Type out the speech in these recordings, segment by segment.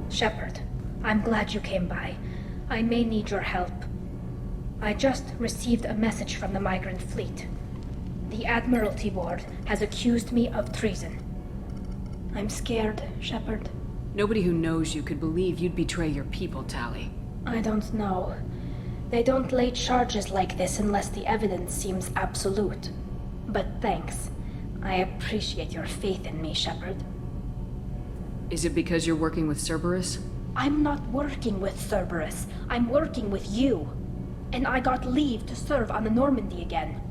Shepard, I'm glad you came by. I may need your help. I just received a message from the migrant fleet. The Admiralty Board has accused me of treason. I'm scared, Shepard. Nobody who knows you could believe you'd betray your people, Tali. I don't know. They don't lay charges like this unless the evidence seems absolute. But thanks. I appreciate your faith in me, Shepard. Is it because you're working with Cerberus? I'm not working with Cerberus. I'm working with you. And I got leave to serve on the Normandy again.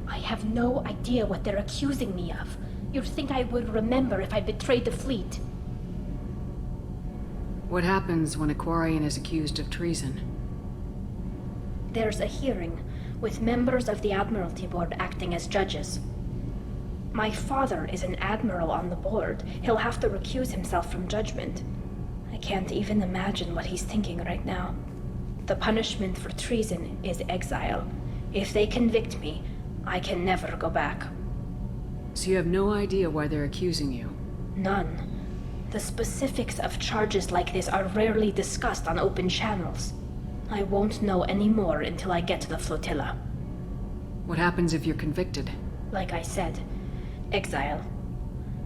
I have no idea what they're accusing me of. You'd think I would remember if I betrayed the fleet. What happens when a Quarian is accused of treason? There's a hearing, with members of the Admiralty Board acting as judges. My father is an admiral on the board. He'll have to recuse himself from judgment. I can't even imagine what he's thinking right now. The punishment for treason is exile. If they convict me, I can never go back. So you have no idea why they're accusing you? None. The specifics of charges like this are rarely discussed on open channels. I won't know any more until I get to the flotilla. What happens if you're convicted? Like I said, exile.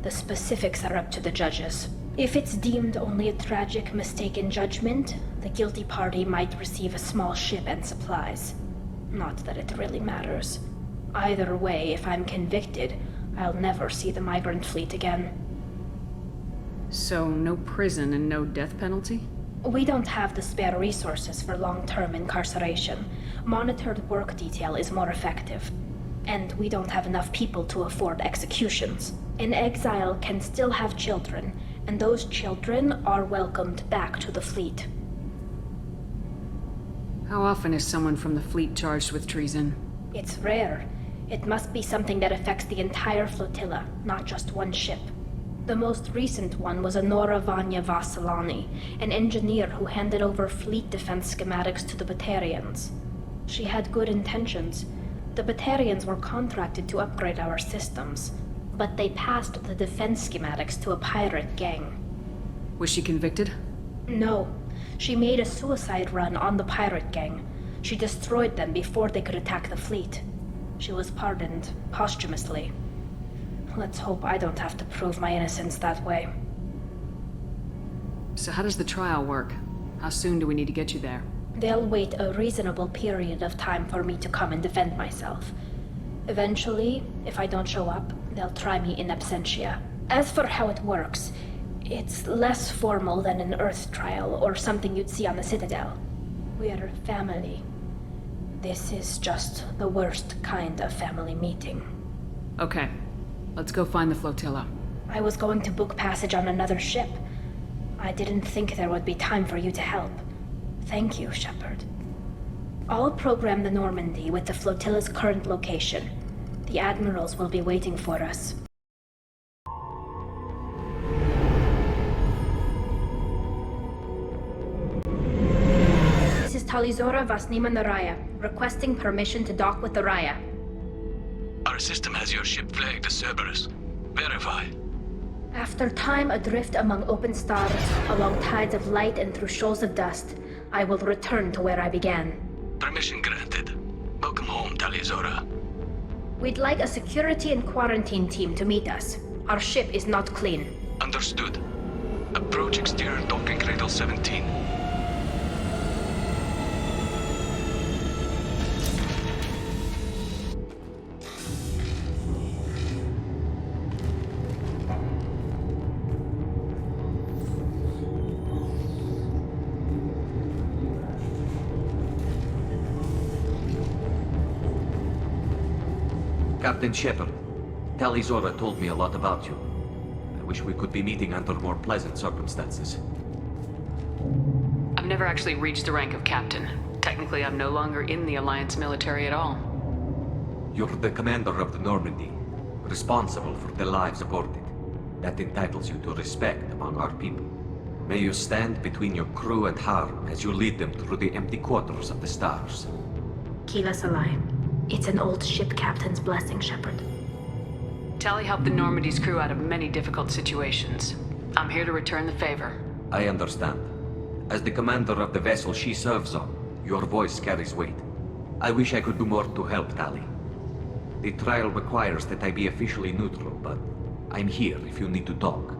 The specifics are up to the judges. If it's deemed only a tragic mistake in judgment, the guilty party might receive a small ship and supplies. Not that it really matters. Either way, if I'm convicted, I'll never see the migrant fleet again. So, no prison and no death penalty? We don't have the spare resources for long-term incarceration. Monitored work detail is more effective. And we don't have enough people to afford executions. An exile can still have children, and those children are welcomed back to the fleet. How often is someone from the fleet charged with treason? It's rare. It must be something that affects the entire flotilla, not just one ship. The most recent one was Anora Vanya Vasilani, an engineer who handed over fleet defense schematics to the Batarians. She had good intentions. The Batarians were contracted to upgrade our systems, but they passed the defense schematics to a pirate gang. Was she convicted? No. She made a suicide run on the pirate gang. She destroyed them before they could attack the fleet. She was pardoned posthumously. Let's hope I don't have to prove my innocence that way. So how does the trial work? How soon do we need to get you there? They'll wait a reasonable period of time for me to come and defend myself. Eventually, if I don't show up, they'll try me in absentia. As for how it works, it's less formal than an Earth trial or something you'd see on the Citadel. We're family. This is just the worst kind of family meeting. Okay. Let's go find the flotilla. I was going to book passage on another ship. I didn't think there would be time for you to help. Thank you, Shepard. I'll program the Normandy with the flotilla's current location. The admirals will be waiting for us. This is Talizora Vasnima Naraya, requesting permission to dock with the Raya. Our system has your ship flagged as Cerberus. Verify. After time adrift among open stars, along tides of light and through shoals of dust, I will return to where I began. Permission granted. Welcome home, Talizora. We'd like a security and quarantine team to meet us. Our ship is not clean. Understood. Approach exterior docking cradle 17. Captain Shepard, Talizora told me a lot about you. I wish we could be meeting under more pleasant circumstances. I've never actually reached the rank of captain. Technically, I'm no longer in the Alliance military at all. You're the commander of the Normandy, responsible for the lives aboard it. That entitles you to respect among our people. May you stand between your crew and harm as you lead them through the empty quarters of the stars. Kila Salai. It's an old ship captain's blessing, Shepard. Tali helped the Normandy's crew out of many difficult situations. I'm here to return the favor. I understand. As the commander of the vessel she serves on, your voice carries weight. I wish I could do more to help, Tali. The trial requires that I be officially neutral, but I'm here if you need to talk.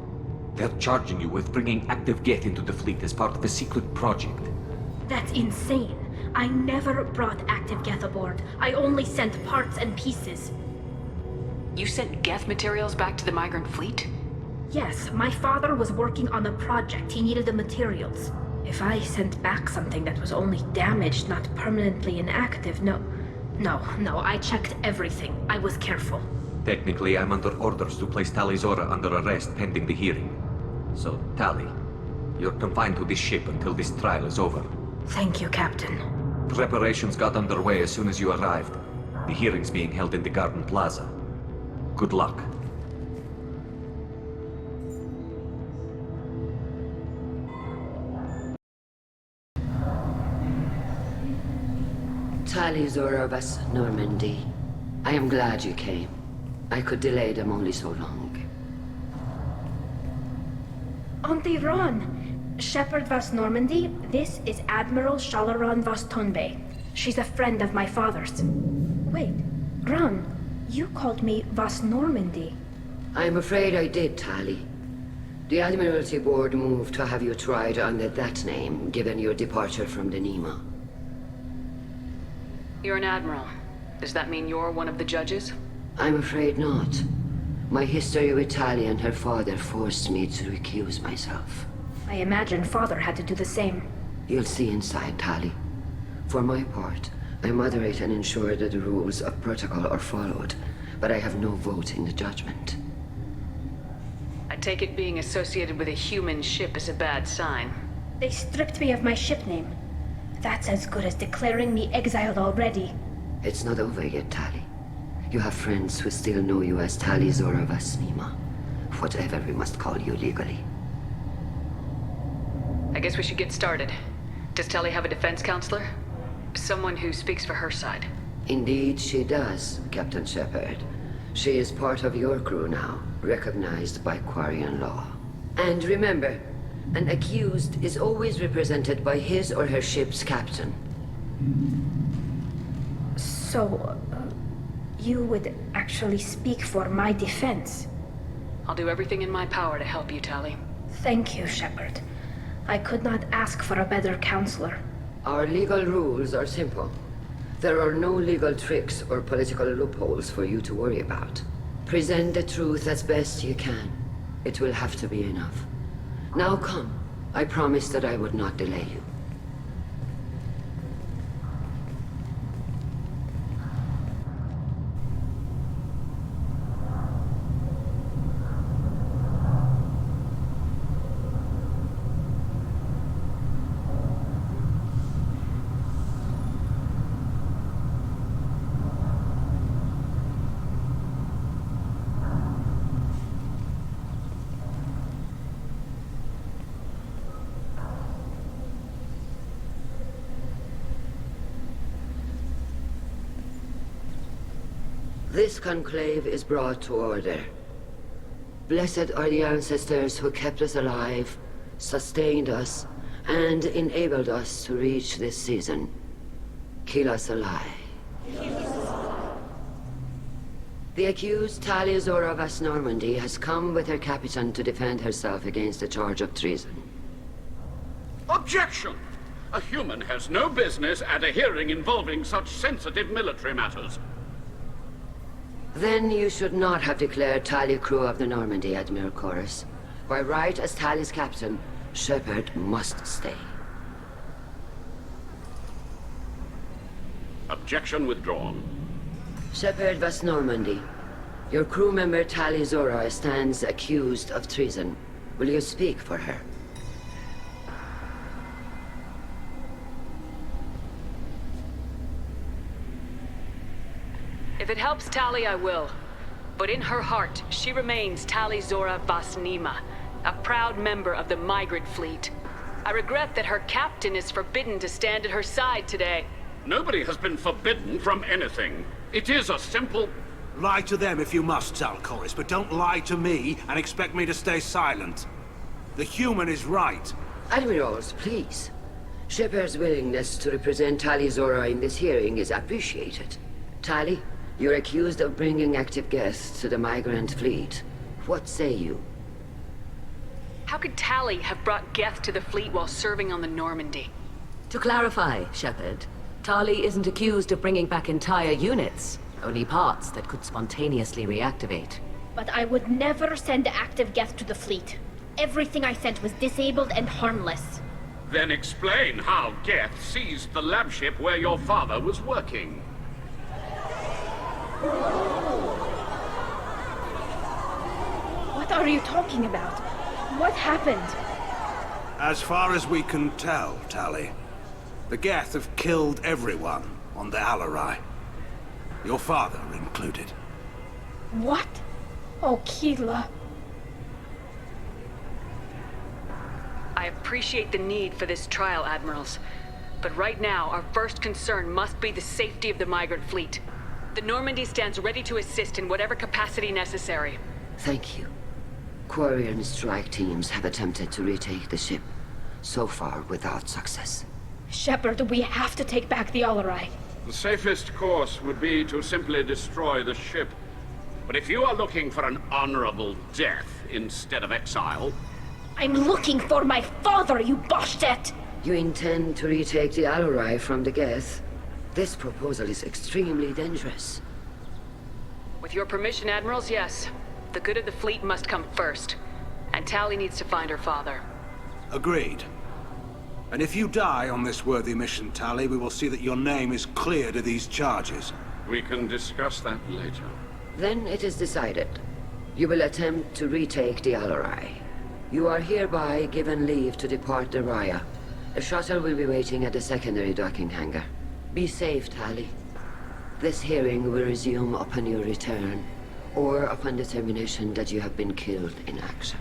They're charging you with bringing active Geth into the fleet as part of a secret project. That's insane. I never brought active Geth aboard. I only sent parts and pieces. You sent Geth materials back to the migrant fleet? Yes, my father was working on a project. He needed the materials. If I sent back something that was only damaged, not permanently inactive, no, I checked everything. I was careful. Technically, I'm under orders to place Tali Zora under arrest pending the hearing. So, Tali, you're confined to this ship until this trial is over. Thank you, Captain. Preparations got underway as soon as you arrived. The hearing's being held in the Garden Plaza. Good luck. Tali Zora of us, Normandy. I am glad you came. I could delay them only so long. Auntie Ron! Shepherd Vas Normandy, this is Admiral Shalaran Vas Tonbe. She's a friend of my father's. Wait, Ron, you called me Vas Normandy. I'm afraid I did, Tali. The Admiralty Board moved to have you tried under that name, given your departure from the Nima. You're an admiral. Does that mean you're one of the judges? I'm afraid not. My history with Tali and her father forced me to recuse myself. I imagine father had to do the same. You'll see inside, Tali. For my part, I moderate and ensure that the rules of protocol are followed, but I have no vote in the judgment. I take it being associated with a human ship is a bad sign. They stripped me of my ship name. That's as good as declaring me exiled already. It's not over yet, Tali. You have friends who still know you as Tali Zora Vas Nima. Whatever we must call you legally. I guess we should get started. Does Tali have a defense counselor? Someone who speaks for her side. Indeed she does, Captain Shepard. She is part of your crew now, recognized by Quarian law. And remember, an accused is always represented by his or her ship's captain. So, you would actually speak for my defense? I'll do everything in my power to help you, Tali. Thank you, Shepard. I could not ask for a better counselor. Our legal rules are simple. There are no legal tricks or political loopholes for you to worry about. Present the truth as best you can. It will have to be enough. Now come. I promised that I would not delay you. This conclave is brought to order. Blessed are the ancestors who kept us alive, sustained us, and enabled us to reach this season. Keep us alive. The accused Tali Zora Vas Normandy has come with her captain to defend herself against a charge of treason. Objection! A human has no business at a hearing involving such sensitive military matters. Then you should not have declared Tali crew of the Normandy, Admiral Chorus. By right as Tali's captain, Shepard must stay. Objection withdrawn. Shepard Vas Normandy, your crew member Tali Zora stands accused of treason. Will you speak for her? If it helps Tali, I will. But in her heart, she remains Tali Zora Vas Nima, a proud member of the migrant fleet. I regret that her captain is forbidden to stand at her side today. Nobody has been forbidden from anything. It is a simple... Lie to them if you must, Zal Chorus, but don't lie to me and expect me to stay silent. The human is right. Admirals, please. Shepard's willingness to represent Tali Zora in this hearing is appreciated. Tali, you're accused of bringing active guests to the migrant fleet. What say you? How could Tali have brought Geth to the fleet while serving on the Normandy? To clarify, Shepard, Tali isn't accused of bringing back entire units, only parts that could spontaneously reactivate. But I would never send active Geth to the fleet. Everything I sent was disabled and harmless. Then explain how Geth seized the lab ship where your father was working. What are you talking about? What happened? As far as we can tell, Tali, the Geth have killed everyone on the Alarai. Your father included. What? Oh, Keela. I appreciate the need for this trial, Admirals. But right now, our first concern must be the safety of the migrant fleet. The Normandy stands ready to assist in whatever capacity necessary. Thank you. Quarry and strike teams have attempted to retake the ship, so far without success. Shepard, we have to take back the Alarai. The safest course would be to simply destroy the ship. But if you are looking for an honorable death instead of exile... I'm looking for my father, you bastet! You intend to retake the Alarai from the Geth? This proposal is extremely dangerous. With your permission, Admirals, yes. The good of the fleet must come first. And Tali needs to find her father. Agreed. And if you die on this worthy mission, Tali, we will see that your name is cleared of these charges. We can discuss that later. Then it is decided. You will attempt to retake the Alarai. You are hereby given leave to depart the Raya. A shuttle will be waiting at the secondary docking hangar. Be safe, Tali. This hearing will resume upon your return, or upon determination that you have been killed in action.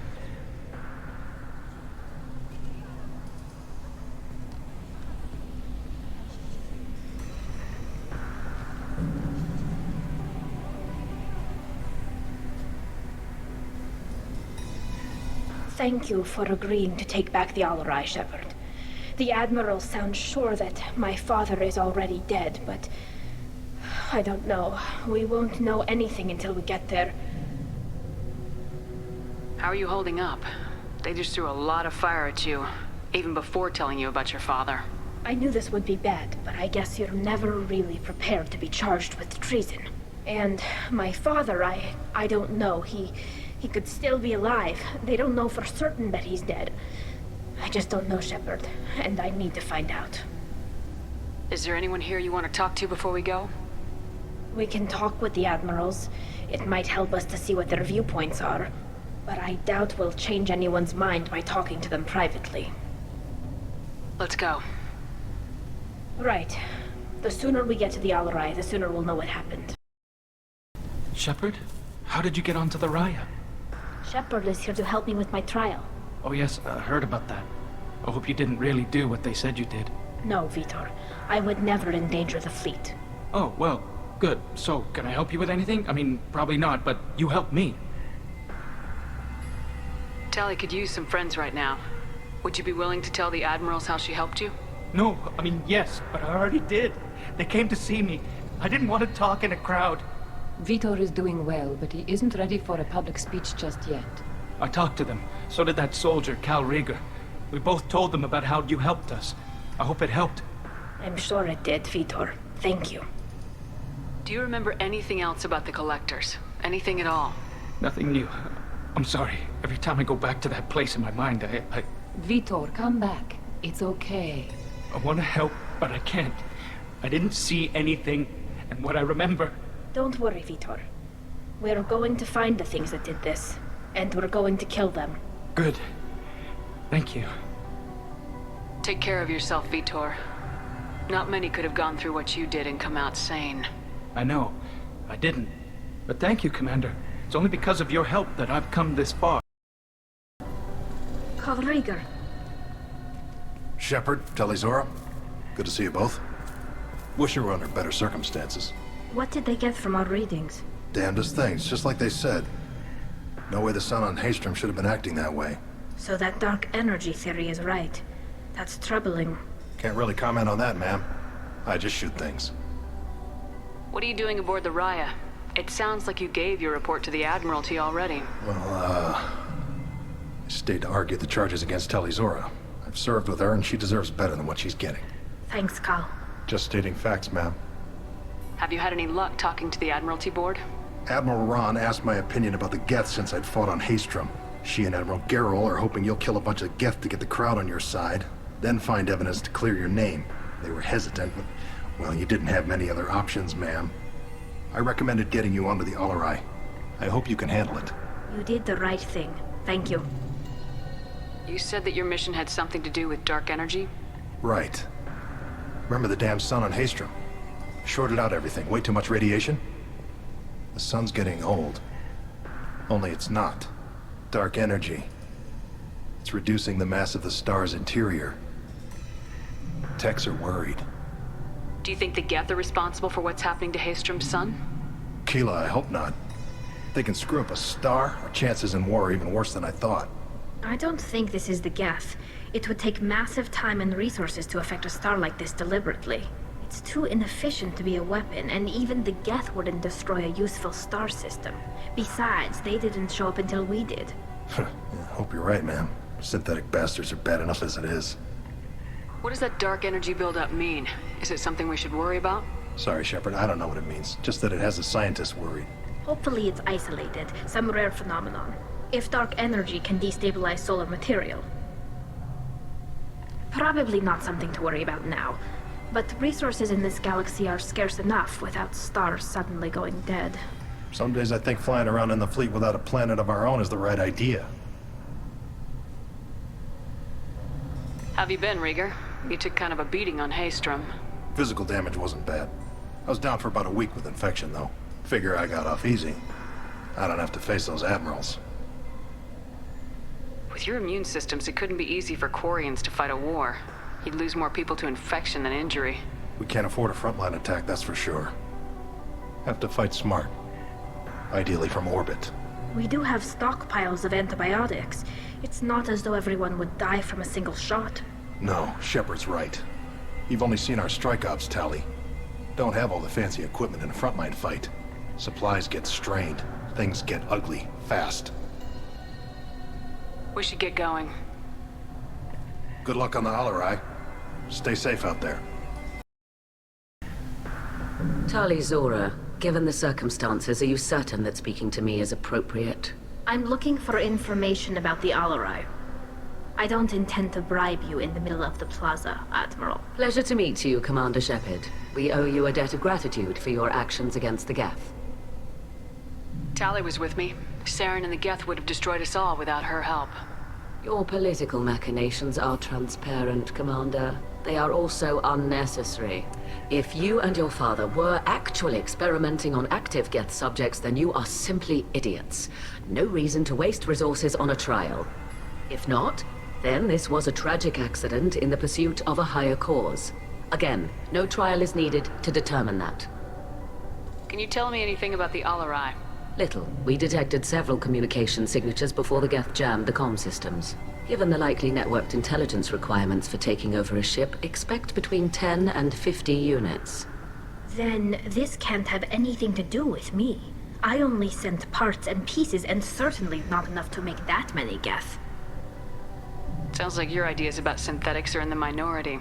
Thank you for agreeing to take back the Alarai, Shepard. The Admiral sounds sure that my father is already dead, but... I don't know. We won't know anything until we get there. How are you holding up? They just threw a lot of fire at you, even before telling you about your father. I knew this would be bad, but I guess you're never really prepared to be charged with treason. And my father, I don't know. He could still be alive. They don't know for certain that he's dead. I just don't know, Shepard, and I need to find out. Is there anyone here you want to talk to before we go? We can talk with the Admirals. It might help us to see what their viewpoints are. But I doubt we'll change anyone's mind by talking to them privately. Let's go. Right. The sooner we get to the Alarai, the sooner we'll know what happened. Shepard? How did you get onto the Raya? Shepard is here to help me with my trial. Oh yes, I heard about that. I hope you didn't really do what they said you did. No, Vitor. I would never endanger the fleet. Oh, well, good. So, can I help you with anything? I mean, probably not, but you helped me. Tali could use some friends right now. Would you be willing to tell the Admirals how she helped you? No, I mean, yes, but I already did. They came to see me. I didn't want to talk in a crowd. Vitor is doing well, but he isn't ready for a public speech just yet. I talked to them. So did that soldier, Cal Rieger. We both told them about how you helped us. I hope it helped. I'm sure it did, Vitor. Thank you. Do you remember anything else about the Collectors? Anything at all? Nothing new. I'm sorry. Every time I go back to that place in my mind, I Vitor, come back. It's okay. I want to help, but I can't. I didn't see anything, and what I remember... Don't worry, Vitor. We're going to find the things that did this, and we're going to kill them. Good. Thank you. Take care of yourself, Vitor. Not many could have gone through what you did and come out sane. I know. I didn't. But thank you, Commander. It's only because of your help that I've come this far. Cal Rieger. Shepard, Tali Zora. Good to see you both. Wish you were under better circumstances. What did they get from our readings? Damnedest things, just like they said. No way the son on Haystrom should have been acting that way. So that dark energy theory is right. That's troubling. Can't really comment on that, ma'am. I just shoot things. What are you doing aboard the Raya? It sounds like you gave your report to the Admiralty already. Well, I stayed to argue the charges against Talizora. I've served with her, and she deserves better than what she's getting. Thanks, Cal. Just stating facts, ma'am. Have you had any luck talking to the Admiralty board? Admiral Ron asked my opinion about the Geth since I'd fought on Haestrom. She and Admiral Garrus are hoping you'll kill a bunch of Geth to get the crowd on your side, then find evidence to clear your name. They were hesitant, but, well, you didn't have many other options, ma'am. I recommended getting you onto the Alarai. I hope you can handle it. You did the right thing. Thank you. You said that your mission had something to do with dark energy? Right. Remember the damn sun on Haestrom? Shorted out everything. Way too much radiation? The sun's getting old. Only it's not. Dark energy. It's reducing the mass of the star's interior. Techs are worried. Do you think the Geth are responsible for what's happening to Haestrom's sun? Keela, I hope not. They can screw up a star. Our chances in war are even worse than I thought. I don't think this is the Geth. It would take massive time and resources to affect a star like this deliberately. It's too inefficient to be a weapon, and even the Geth wouldn't destroy a useful star system. Besides, they didn't show up until we did. Yeah, hope you're right, ma'am. Synthetic bastards are bad enough as it is. What does that dark energy buildup mean? Is it something we should worry about? Sorry, Shepard, I don't know what it means. Just that it has the scientists worried. Hopefully it's isolated, some rare phenomenon. If dark energy can destabilize solar material. Probably not something to worry about now. But resources in this galaxy are scarce enough without stars suddenly going dead. Some days I think flying around in the fleet without a planet of our own is the right idea. Have you been, Rieger? You took kind of a beating on Haestrom. Physical damage wasn't bad. I was down for about a week with infection, though. Figure I got off easy. I don't have to face those admirals. With your immune systems, it couldn't be easy for Quarians to fight a war. You'd lose more people to infection than injury. We can't afford a frontline attack, that's for sure. Have to fight smart. Ideally from orbit. We do have stockpiles of antibiotics. It's not as though everyone would die from a single shot. No, Shepard's right. You've only seen our strike ops tally. Don't have all the fancy equipment in a frontline fight. Supplies get strained. Things get ugly, fast. We should get going. Good luck on the Alarai. Stay safe out there. Talizora, given the circumstances, are you certain that speaking to me is appropriate? I'm looking for information about the Alarai. I don't intend to bribe you in the middle of the plaza, Admiral. Pleasure to meet you, Commander Shepard. We owe you a debt of gratitude for your actions against the Geth. Tali was with me. Saren and the Geth would have destroyed us all without her help. Your political machinations are transparent, Commander. They are also unnecessary. If you and your father were actually experimenting on active Geth subjects, then you are simply idiots. No reason to waste resources on a trial. If not, then this was a tragic accident in the pursuit of a higher cause. Again, no trial is needed to determine that. Can you tell me anything about the Alarai? Little. We detected several communication signatures before the Geth jammed the comm systems. Given the likely networked intelligence requirements for taking over a ship, expect between 10 and 50 units. Then this can't have anything to do with me. I only sent parts and pieces, and certainly not enough to make that many Geth. Sounds like your ideas about synthetics are in the minority.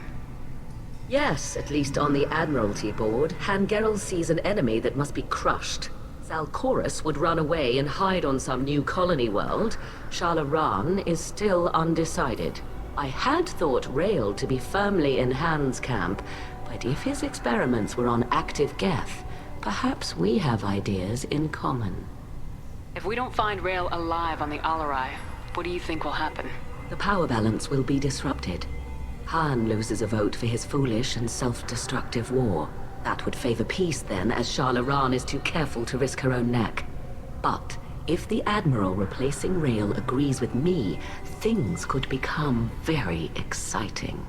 Yes, at least on the Admiralty board, Han Gerrel sees an enemy that must be crushed. Zalcorus would run away and hide on some new colony world. Shalaran is still undecided. I had thought Rael to be firmly in Han's camp, but if his experiments were on active Geth, perhaps we have ideas in common. If we don't find Rael alive on the Alarai, what do you think will happen? The power balance will be disrupted. Han loses a vote for his foolish and self-destructive war. That would favor peace then, as Shalaran is too careful to risk her own neck. But if the Admiral replacing Rael agrees with me, things could become very exciting.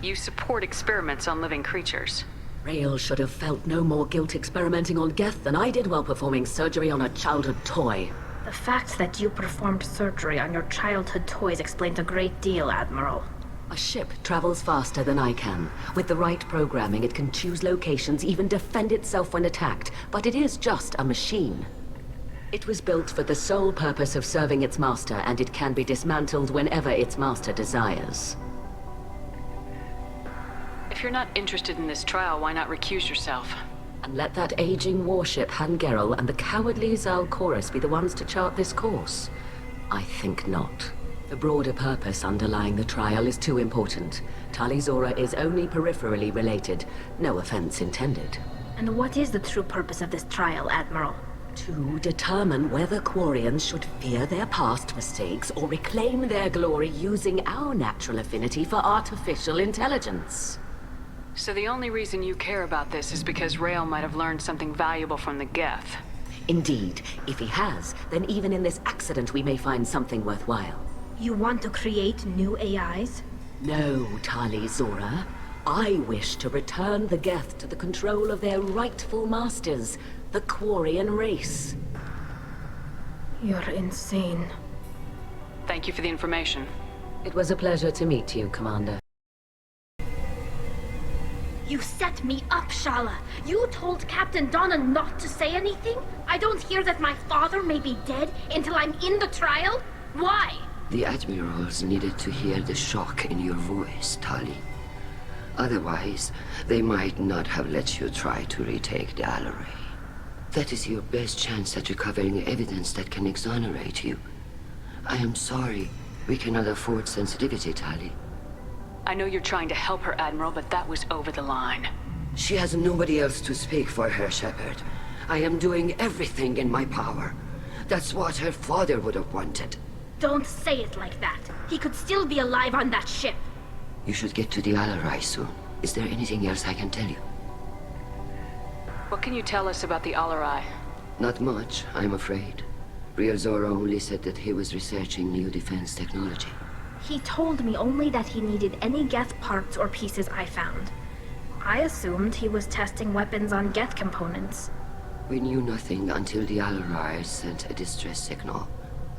You support experiments on living creatures. Rael should have felt no more guilt experimenting on Geth than I did while performing surgery on a childhood toy. The fact that you performed surgery on your childhood toys explains a great deal, Admiral. A ship travels faster than I can. With the right programming, it can choose locations, even defend itself when attacked. But it is just a machine. It was built for the sole purpose of serving its master, and it can be dismantled whenever its master desires. If you're not interested in this trial, why not recuse yourself? And let that aging warship Han Gerrel and the cowardly Zal Chorus be the ones to chart this course? I think not. The broader purpose underlying the trial is too important. Tali Zora is only peripherally related. No offense intended. And what is the true purpose of this trial, Admiral? To determine whether Quarians should fear their past mistakes or reclaim their glory using our natural affinity for artificial intelligence. So the only reason you care about this is because Rael might have learned something valuable from the Geth. Indeed. If he has, then even in this accident we may find something worthwhile. You want to create new AIs? No, Tali Zora. I wish to return the Geth to the control of their rightful masters, the Quarian race. You're insane. Thank you for the information. It was a pleasure to meet you, Commander. You set me up, Shala. You told Captain Donna not to say anything? I don't hear that my father may be dead until I'm in the trial? Why? The admirals needed to hear the shock in your voice, Tali. Otherwise, they might not have let you try to retake the Alaray. That is your best chance at recovering evidence that can exonerate you. I am sorry. We cannot afford sensitivity, Tali. I know you're trying to help her, Admiral, but that was over the line. She has nobody else to speak for her, Shepard. I am doing everything in my power. That's what her father would have wanted. Don't say it like that. He could still be alive on that ship. You should get to the Alarai soon. Is there anything else I can tell you? What can you tell us about the Alarai? Not much, I'm afraid. Real Zora only said that he was researching new defense technology. He told me only that he needed any Geth parts or pieces I found. I assumed he was testing weapons on Geth components. We knew nothing until the Alarai sent a distress signal,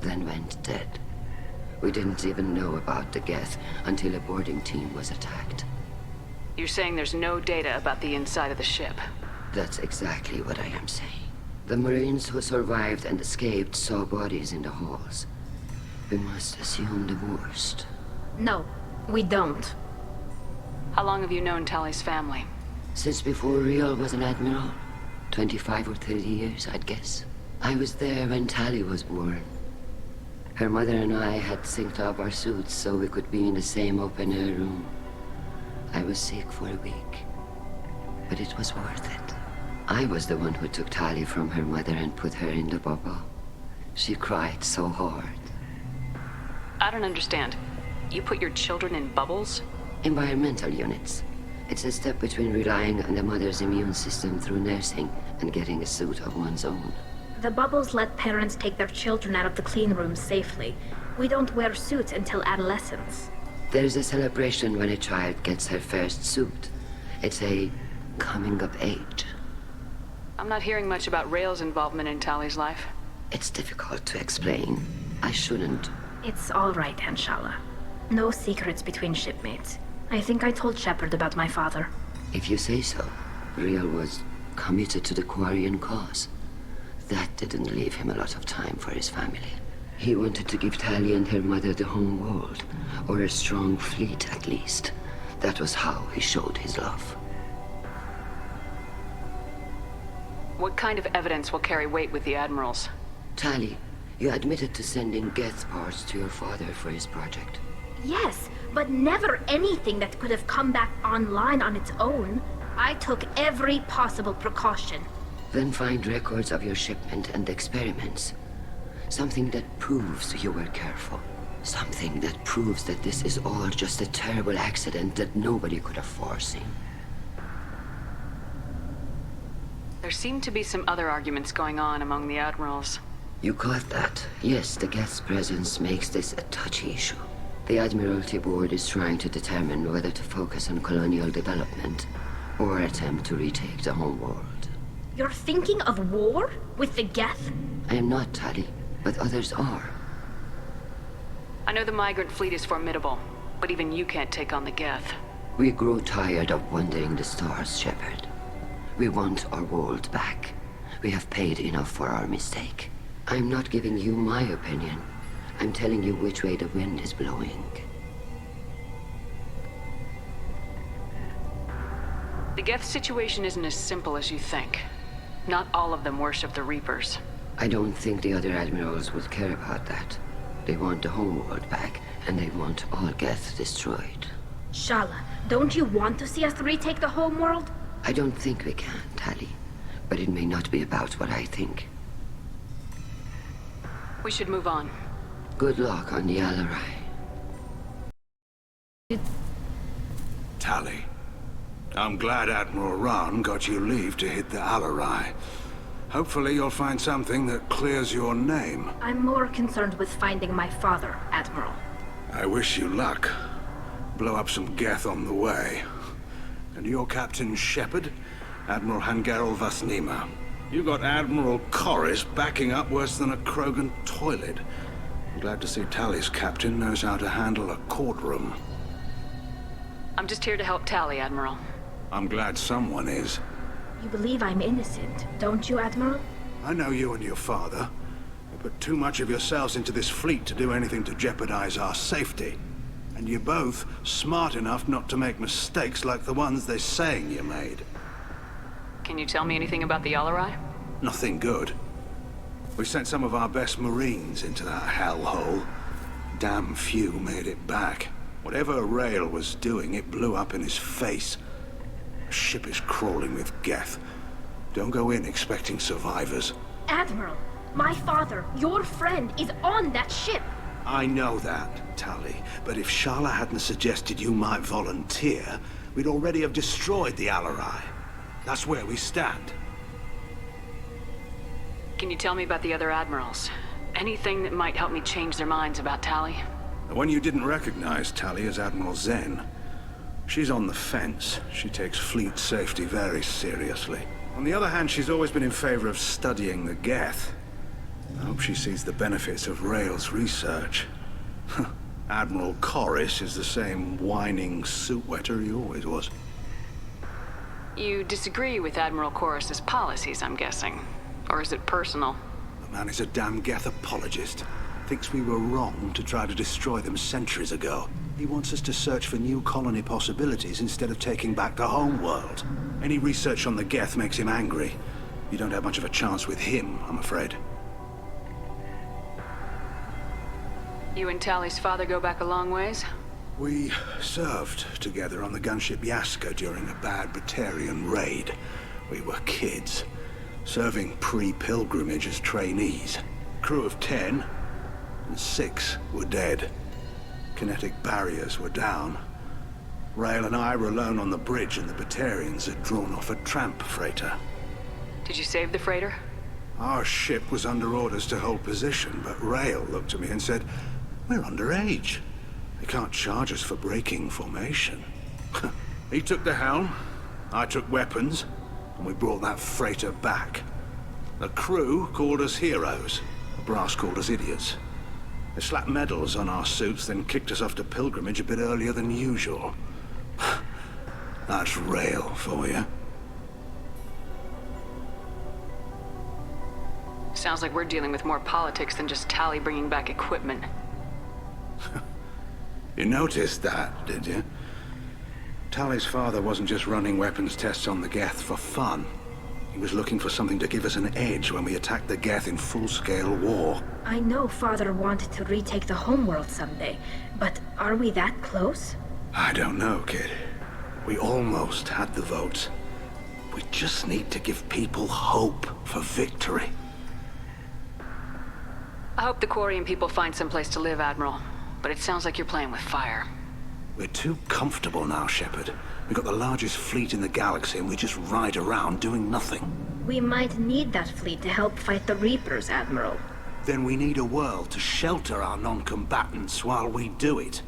then went dead. We didn't even know about the Geth until a boarding team was attacked. You're saying there's no data about the inside of the ship? That's exactly what I am saying. The Marines who survived and escaped saw bodies in the halls. We must assume the worst. No, we don't. How long have you known Tali's family? Since before Real was an admiral. 25 or 30 years, I'd guess. I was there when Tali was born. Her mother and I had synced up our suits so we could be in the same open-air room. I was sick for a week, but it was worth it. I was the one who took Tali from her mother and put her in the bubble. She cried so hard. I don't understand. You put your children in bubbles? Environmental units. It's a step between relying on the mother's immune system through nursing and getting a suit of one's own. The bubbles let parents take their children out of the clean rooms safely. We don't wear suits until adolescence. There's a celebration when a child gets her first suit. It's a coming of age. I'm not hearing much about Rael's involvement in Tali's life. It's difficult to explain. I shouldn't. It's all right, Anshala. No secrets between shipmates. I think I told Shepard about my father. If you say so. Real was committed to the Quarian cause. That didn't leave him a lot of time for his family. He wanted to give Tali and her mother the home world, or a strong fleet at least. That was how he showed his love. What kind of evidence will carry weight with the admirals? Tali, you admitted to sending Geth parts to your father for his project. Yes, but never anything that could have come back online on its own. I took every possible precaution. Then find records of your shipment and experiments. Something that proves you were careful. Something that proves that this is all just a terrible accident that nobody could have foreseen. There seem to be some other arguments going on among the admirals. You caught that. Yes, the Geth's presence makes this a touchy issue. The Admiralty Board is trying to determine whether to focus on colonial development or attempt to retake the home world. You're thinking of war? With the Geth? I am not, Tali. but others are. I know the migrant fleet is formidable, but even you can't take on the Geth. We grow tired of wandering the stars, Shepard. We want our world back. We have paid enough for our mistake. I'm not giving you my opinion. I'm telling you which way the wind is blowing. The Geth situation isn't as simple as you think. Not all of them worship the Reapers. I don't think the other admirals would care about that. They want the homeworld back, and they want all Geth destroyed. Shala, don't you want to see us retake the homeworld? I don't think we can, Tali. But it may not be about what I think. We should move on. Good luck on the Alarai. Tali, I'm glad Admiral Rahn got you leave to hit the Alarai. Hopefully you'll find something that clears your name. I'm more concerned with finding my father, Admiral. I wish you luck. Blow up some Geth on the way. And your Captain Shepard, Admiral Hangarel Vasnima. You got Admiral Corris backing up worse than a Krogan toilet. I'm glad to see Tali's captain knows how to handle a courtroom. I'm just here to help Tali, Admiral. I'm glad someone is. You believe I'm innocent, don't you, Admiral? I know you and your father. You put too much of yourselves into this fleet to do anything to jeopardize our safety. And you're both smart enough not to make mistakes like the ones they're saying you made. Can you tell me anything about the Alarai? Nothing good. We sent some of our best Marines into that hellhole. Damn few made it back. Whatever Rail was doing, it blew up in his face. The ship is crawling with Geth. Don't go in expecting survivors. Admiral, my father, your friend, is on that ship. I know that, Tali, but if Shala hadn't suggested you might volunteer, we'd already have destroyed the Alarai. That's where we stand. Can you tell me about the other admirals? Anything that might help me change their minds about Tali? The one you didn't recognize, Tali, is Admiral Zen. She's on the fence. She takes fleet safety very seriously. On the other hand, she's always been in favor of studying the Geth. I hope she sees the benefits of Rail's research. Admiral Corris is the same whining suit-wetter he always was. You disagree with Admiral Corris's policies, I'm guessing. Or is it personal? The man is a damn Geth apologist. Thinks we were wrong to try to destroy them centuries ago. He wants us to search for new colony possibilities instead of taking back the homeworld. Any research on the Geth makes him angry. You don't have much of a chance with him, I'm afraid. You and Tali's father go back a long ways? We served together on the gunship Yaska during a bad Batarian raid. We were kids, serving pre-pilgrimage as trainees. Crew of 10, and 6 were dead. Kinetic barriers were down. Rail and I were alone on the bridge, and the Batarians had drawn off a tramp freighter. Did you save the freighter? Our ship was under orders to hold position, but Rail looked at me and said, "We're underage. They can't charge us for breaking formation." He took the helm, I took weapons, and we brought that freighter back. The crew called us heroes. The brass called us idiots. They slapped medals on our suits, then kicked us off to pilgrimage a bit earlier than usual. That's Rail for you. Sounds like we're dealing with more politics than just Tali bringing back equipment. You noticed that, did you? Tali's father wasn't just running weapons tests on the Geth for fun. He was looking for something to give us an edge when we attacked the Geth in full-scale war. I know Father wanted to retake the homeworld someday, but are we that close? I don't know, kid. We almost had the votes. We just need to give people hope for victory. I hope the Quarian people find someplace to live, Admiral. But it sounds like you're playing with fire. We're too comfortable now, Shepard. We've got the largest fleet in the galaxy and we just ride around doing nothing. We might need that fleet to help fight the Reapers, Admiral. Then we need a world to shelter our non-combatants while we do it.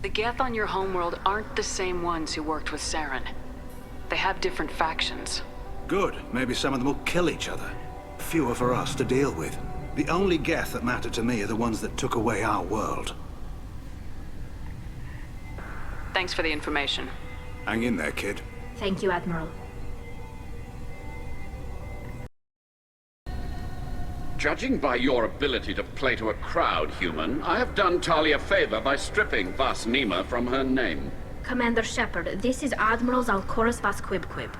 The Geth on your homeworld aren't the same ones who worked with Saren. They have different factions. Good. Maybe some of them will kill each other. Fewer for us to deal with. The only Geth that matter to me are the ones that took away our world. Thanks for the information. Hang in there, kid. Thank you, Admiral. Judging by your ability to play to a crowd, human, I have done Talia a favor by stripping Vas Nima from her name. Commander Shepard, this is Admiral Zalcorus Vas Quibquib.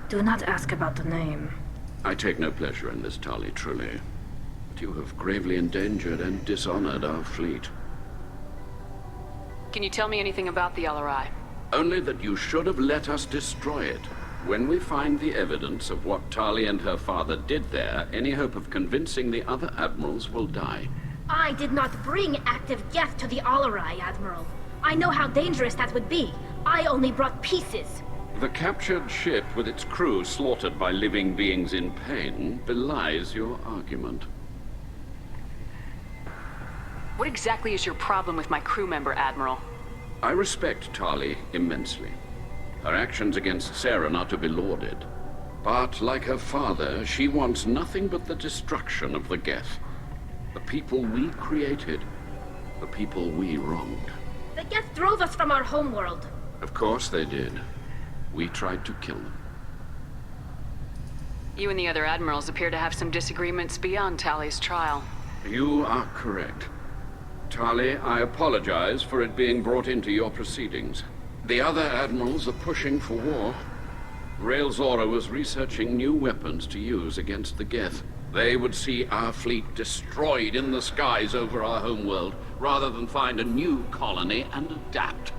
Do not ask about the name. I take no pleasure in this, Tali, truly. But you have gravely endangered and dishonored our fleet. Can you tell me anything about the LRI? Only that you should have let us destroy it. When we find the evidence of what Tali and her father did there, any hope of convincing the other admirals will die. I did not bring active Geth to the Alarai, Admiral. I know how dangerous that would be. I only brought pieces. The captured ship with its crew slaughtered by living beings in pain belies your argument. What exactly is your problem with my crew member, Admiral? I respect Tali immensely. Her actions against Sarah are to be lauded. But, like her father, she wants nothing but the destruction of the Geth. The people we created. The people we wronged. The Geth drove us from our homeworld. Of course they did. We tried to kill them. You and the other admirals appear to have some disagreements beyond Tali's trial. You are correct. Tali, I apologize for it being brought into your proceedings. The other admirals are pushing for war. Rael Zora was researching new weapons to use against the Geth. They would see our fleet destroyed in the skies over our homeworld, rather than find a new colony and adapt.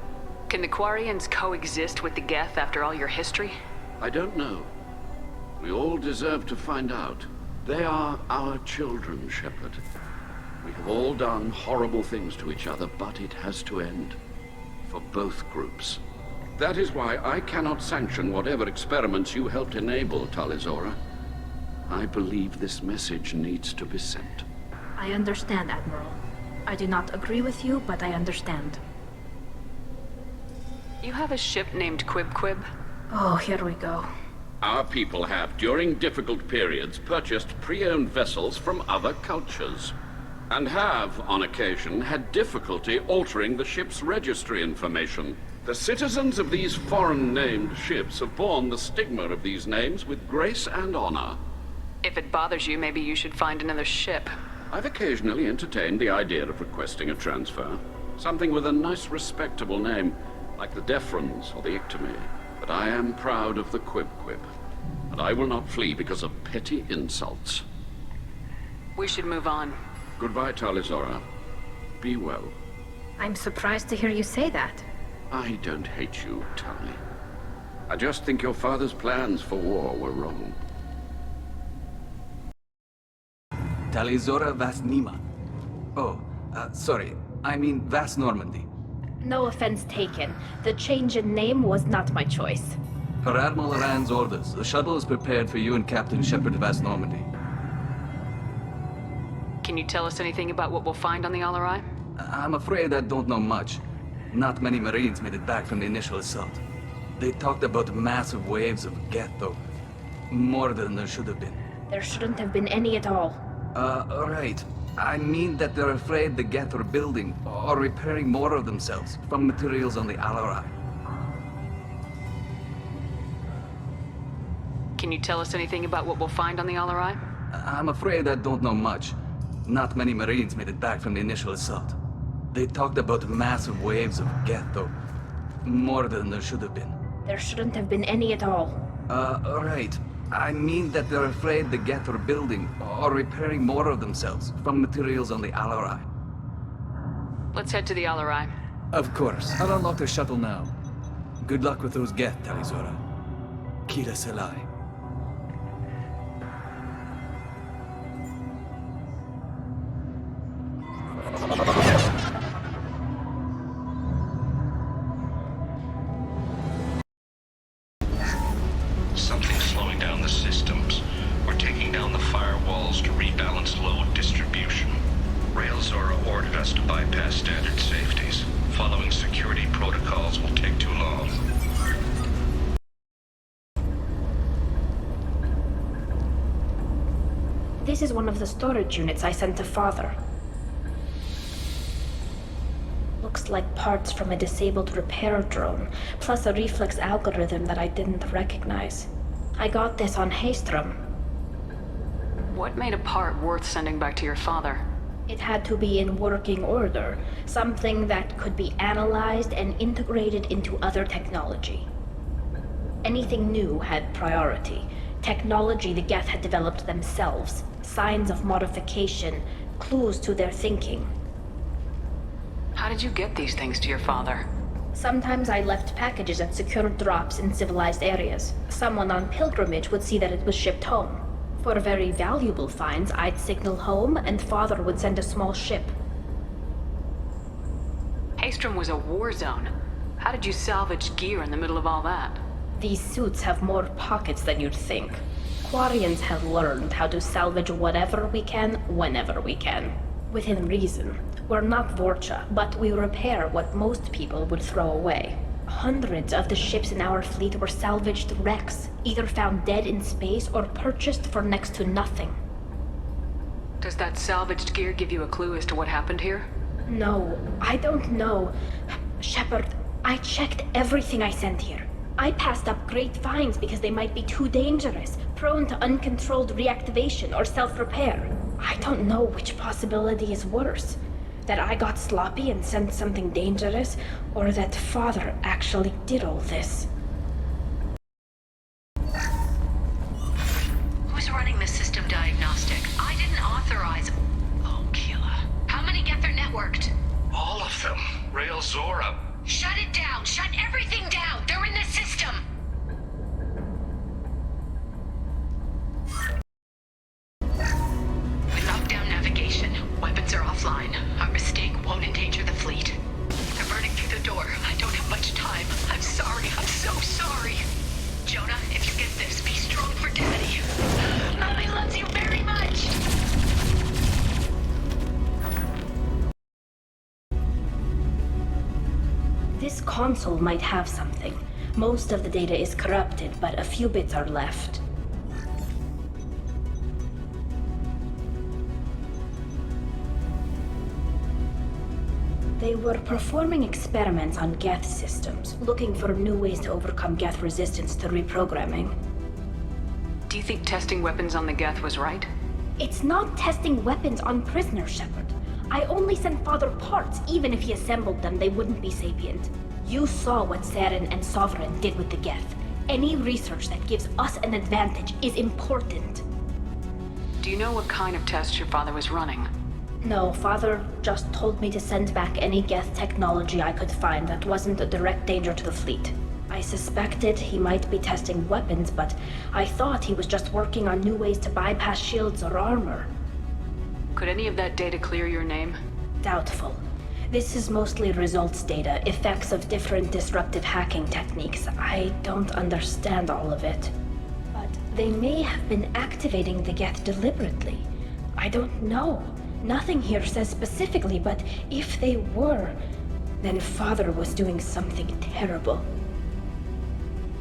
Can the Quarians coexist with the Geth after all your history? I don't know. We all deserve to find out. They are our children, Shepard. We have all done horrible things to each other, but it has to end. For both groups. That is why I cannot sanction whatever experiments you helped enable, Talizora. I believe this message needs to be sent. I understand, Admiral. I do not agree with you, but I understand. You have a ship named Quib? Oh, here we go. Our people have, during difficult periods, purchased pre-owned vessels from other cultures. And have, on occasion, had difficulty altering the ship's registry information. The citizens of these foreign-named ships have borne the stigma of these names with grace and honor. If it bothers you, maybe you should find another ship. I've occasionally entertained the idea of requesting a transfer. Something with a nice, respectable name, like the Defrons or the Ictomy. But I am proud of the Quib, and I will not flee because of petty insults. We should move on. Goodbye, Talizora. Be well. I'm surprised to hear you say that. I don't hate you, Tali. I just think your father's plans for war were wrong. Talizora Vas Nima. Oh, sorry. I mean Vas Normandy. No offense taken. The change in name was not my choice. Per Admiral Rand's orders, the shuttle is prepared for you and Captain Shepard Vas Normandy. Can you tell us anything about what we'll find on the LRI? I'm afraid I don't know much. Not many Marines made it back from the initial assault. They talked about massive waves of Geth, though. More than there should have been. There shouldn't have been any at all. Right. I mean that they're afraid the Geth are building or repairing more of themselves from materials on the LRI. Can you tell us anything about what we'll find on the LRI? I'm afraid I don't know much. Not many Marines made it back from the initial assault. They talked about massive waves of Geth, though. More than there should have been. There shouldn't have been any at all. Right. I mean that they're afraid the Geth are building or repairing more of themselves from materials on the LRI. Let's head to the LRI. Of course. I'll unlock the shuttle now. Good luck with those Geth, Talizora. Kira Selai. Something's slowing down the systems. We're taking down the firewalls to rebalance load distribution. Rael Zora ordered us to bypass standard safeties. Following security protocols will take too long. This is one of the storage units I sent to Father. Looks like parts from a disabled repair drone, plus a reflex algorithm that I didn't recognize. I got this on Haestrom. What made a part worth sending back to your father? It had to be in working order, something that could be analyzed and integrated into other technology. Anything new had priority. Technology the Geth had developed themselves, signs of modification, clues to their thinking. How did you get these things to your father? Sometimes I left packages at secured drops in civilized areas. Someone on pilgrimage would see that it was shipped home. For very valuable finds, I'd signal home, and Father would send a small ship. Haestrom was a war zone. How did you salvage gear in the middle of all that? These suits have more pockets than you'd think. Quarians have learned how to salvage whatever we can, whenever we can. Within reason. We're not Vorcha, but we repair what most people would throw away. Hundreds of the ships in our fleet were salvaged wrecks, either found dead in space or purchased for next to nothing. Does that salvaged gear give you a clue as to what happened here? No, I don't know. Shepard, I checked everything I sent here. I passed up great finds because they might be too dangerous, prone to uncontrolled reactivation or self-repair. I don't know which possibility is worse. That I got sloppy and sent something dangerous, or that Father actually did all this. Who's running the system diagnostic? I didn't authorize... Oh, Killa. How many Geth are networked? All of them. Rail Zora. Shut it down! Shut everything down! They're in the system! We locked down navigation. Weapons are offline. Our mistake won't endanger the fleet. They're burning through the door. I don't have much time. I'm sorry. I'm so sorry. Jonah, if you get this, be strong for Daddy. Mommy loves you very much! This console might have something. Most of the data is corrupted, but a few bits are left. They were performing experiments on Geth systems, looking for new ways to overcome Geth resistance to reprogramming. Do you think testing weapons on the Geth was right? It's not testing weapons on prisoners, Shepard. I only sent Father parts. Even if he assembled them, they wouldn't be sapient. You saw what Saren and Sovereign did with the Geth. Any research that gives us an advantage is important. Do you know what kind of tests your father was running? No, Father just told me to send back any Geth technology I could find that wasn't a direct danger to the fleet. I suspected he might be testing weapons, but I thought he was just working on new ways to bypass shields or armor. Could any of that data clear your name? Doubtful. This is mostly results data, effects of different disruptive hacking techniques. I don't understand all of it. But they may have been activating the Geth deliberately. I don't know. Nothing here says specifically, but if they were, then Father was doing something terrible.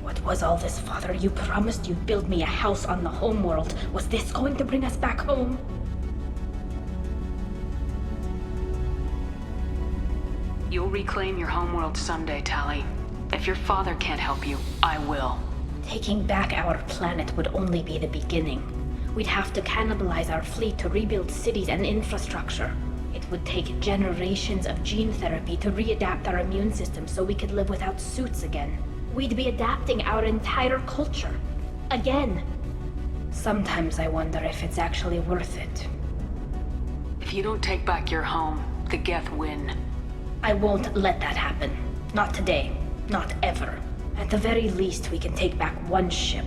What was all this, Father? You promised you'd build me a house on the homeworld. Was this going to bring us back home? You'll reclaim your homeworld someday, Tali. If your father can't help you, I will. Taking back our planet would only be the beginning. We'd have to cannibalize our fleet to rebuild cities and infrastructure. It would take generations of gene therapy to readapt our immune system so we could live without suits again. We'd be adapting our entire culture. Again. Sometimes I wonder if it's actually worth it. If you don't take back your home, the Geth win. I won't let that happen. Not today. Not ever. At the very least, we can take back one ship.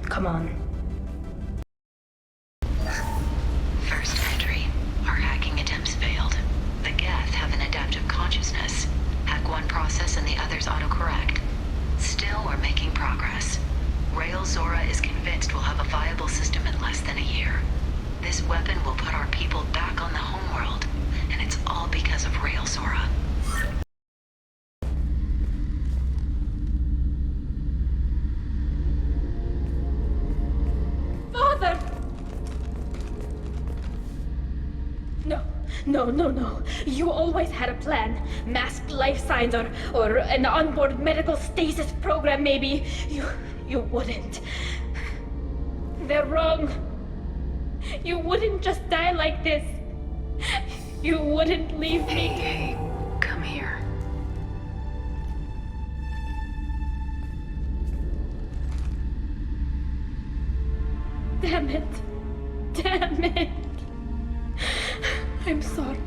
Come on. First entry. Our hacking attempts failed. The Geth have an adaptive consciousness. Hack one process and the others autocorrect. Still, we're making progress. Rail Zora is convinced we'll have a viable system in less than a year. This weapon will put our people back on the homeworld, and it's all because of Rail Zora. Father! No, no, no. You always had a plan. Masked life signs or an onboard medical stasis program, maybe. You wouldn't. They're wrong. You wouldn't just die like this. You wouldn't leave me. Hey, come here. Damn it. Damn it. I'm sorry.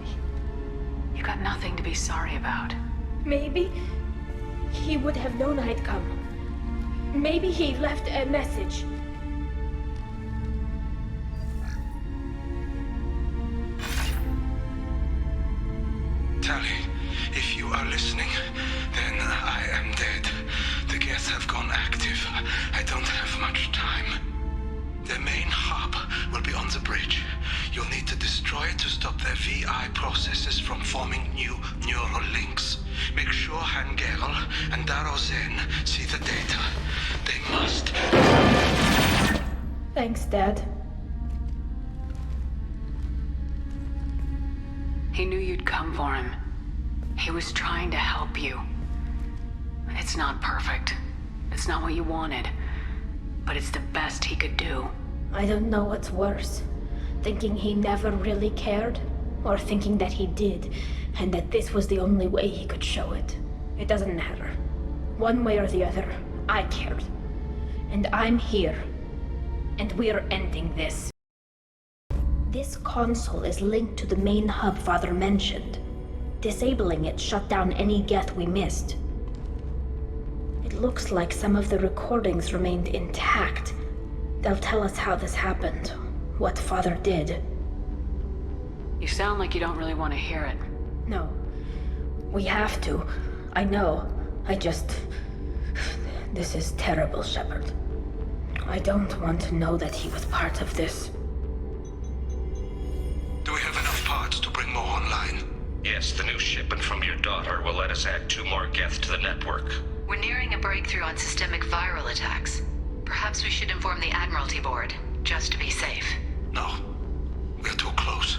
You got nothing to be sorry about. Maybe he would have known I'd come. Maybe he left a message. Tali, if you are listening, then I am dead. The Geth have gone active. I don't have much time. The main hub will be on the bridge. You'll need to destroy it to stop their VI processes from forming new neural links. Make sure Garrus and Zen see the data. They must. Thanks, Dad. He knew you'd come for him. He was trying to help you. It's not perfect. It's not what you wanted. But it's the best he could do. I don't know what's worse. Thinking he never really cared, or thinking that he did, and that this was the only way he could show it. It doesn't matter. One way or the other, I cared. And I'm here. And we're ending this. This console is linked to the main hub Father mentioned. Disabling it shut down any Geth we missed. It looks like some of the recordings remained intact. They'll tell us how this happened, what Father did. You sound like you don't really want to hear it. No. We have to. I know. This is terrible, Shepard. I don't want to know that he was part of this. Do we have enough parts to bring more online? Yes, the new shipment from your daughter will let us add 2 more Geth to the network. We're nearing a breakthrough on systemic viral attacks. Perhaps we should inform the Admiralty Board, just to be safe. No. We're too close.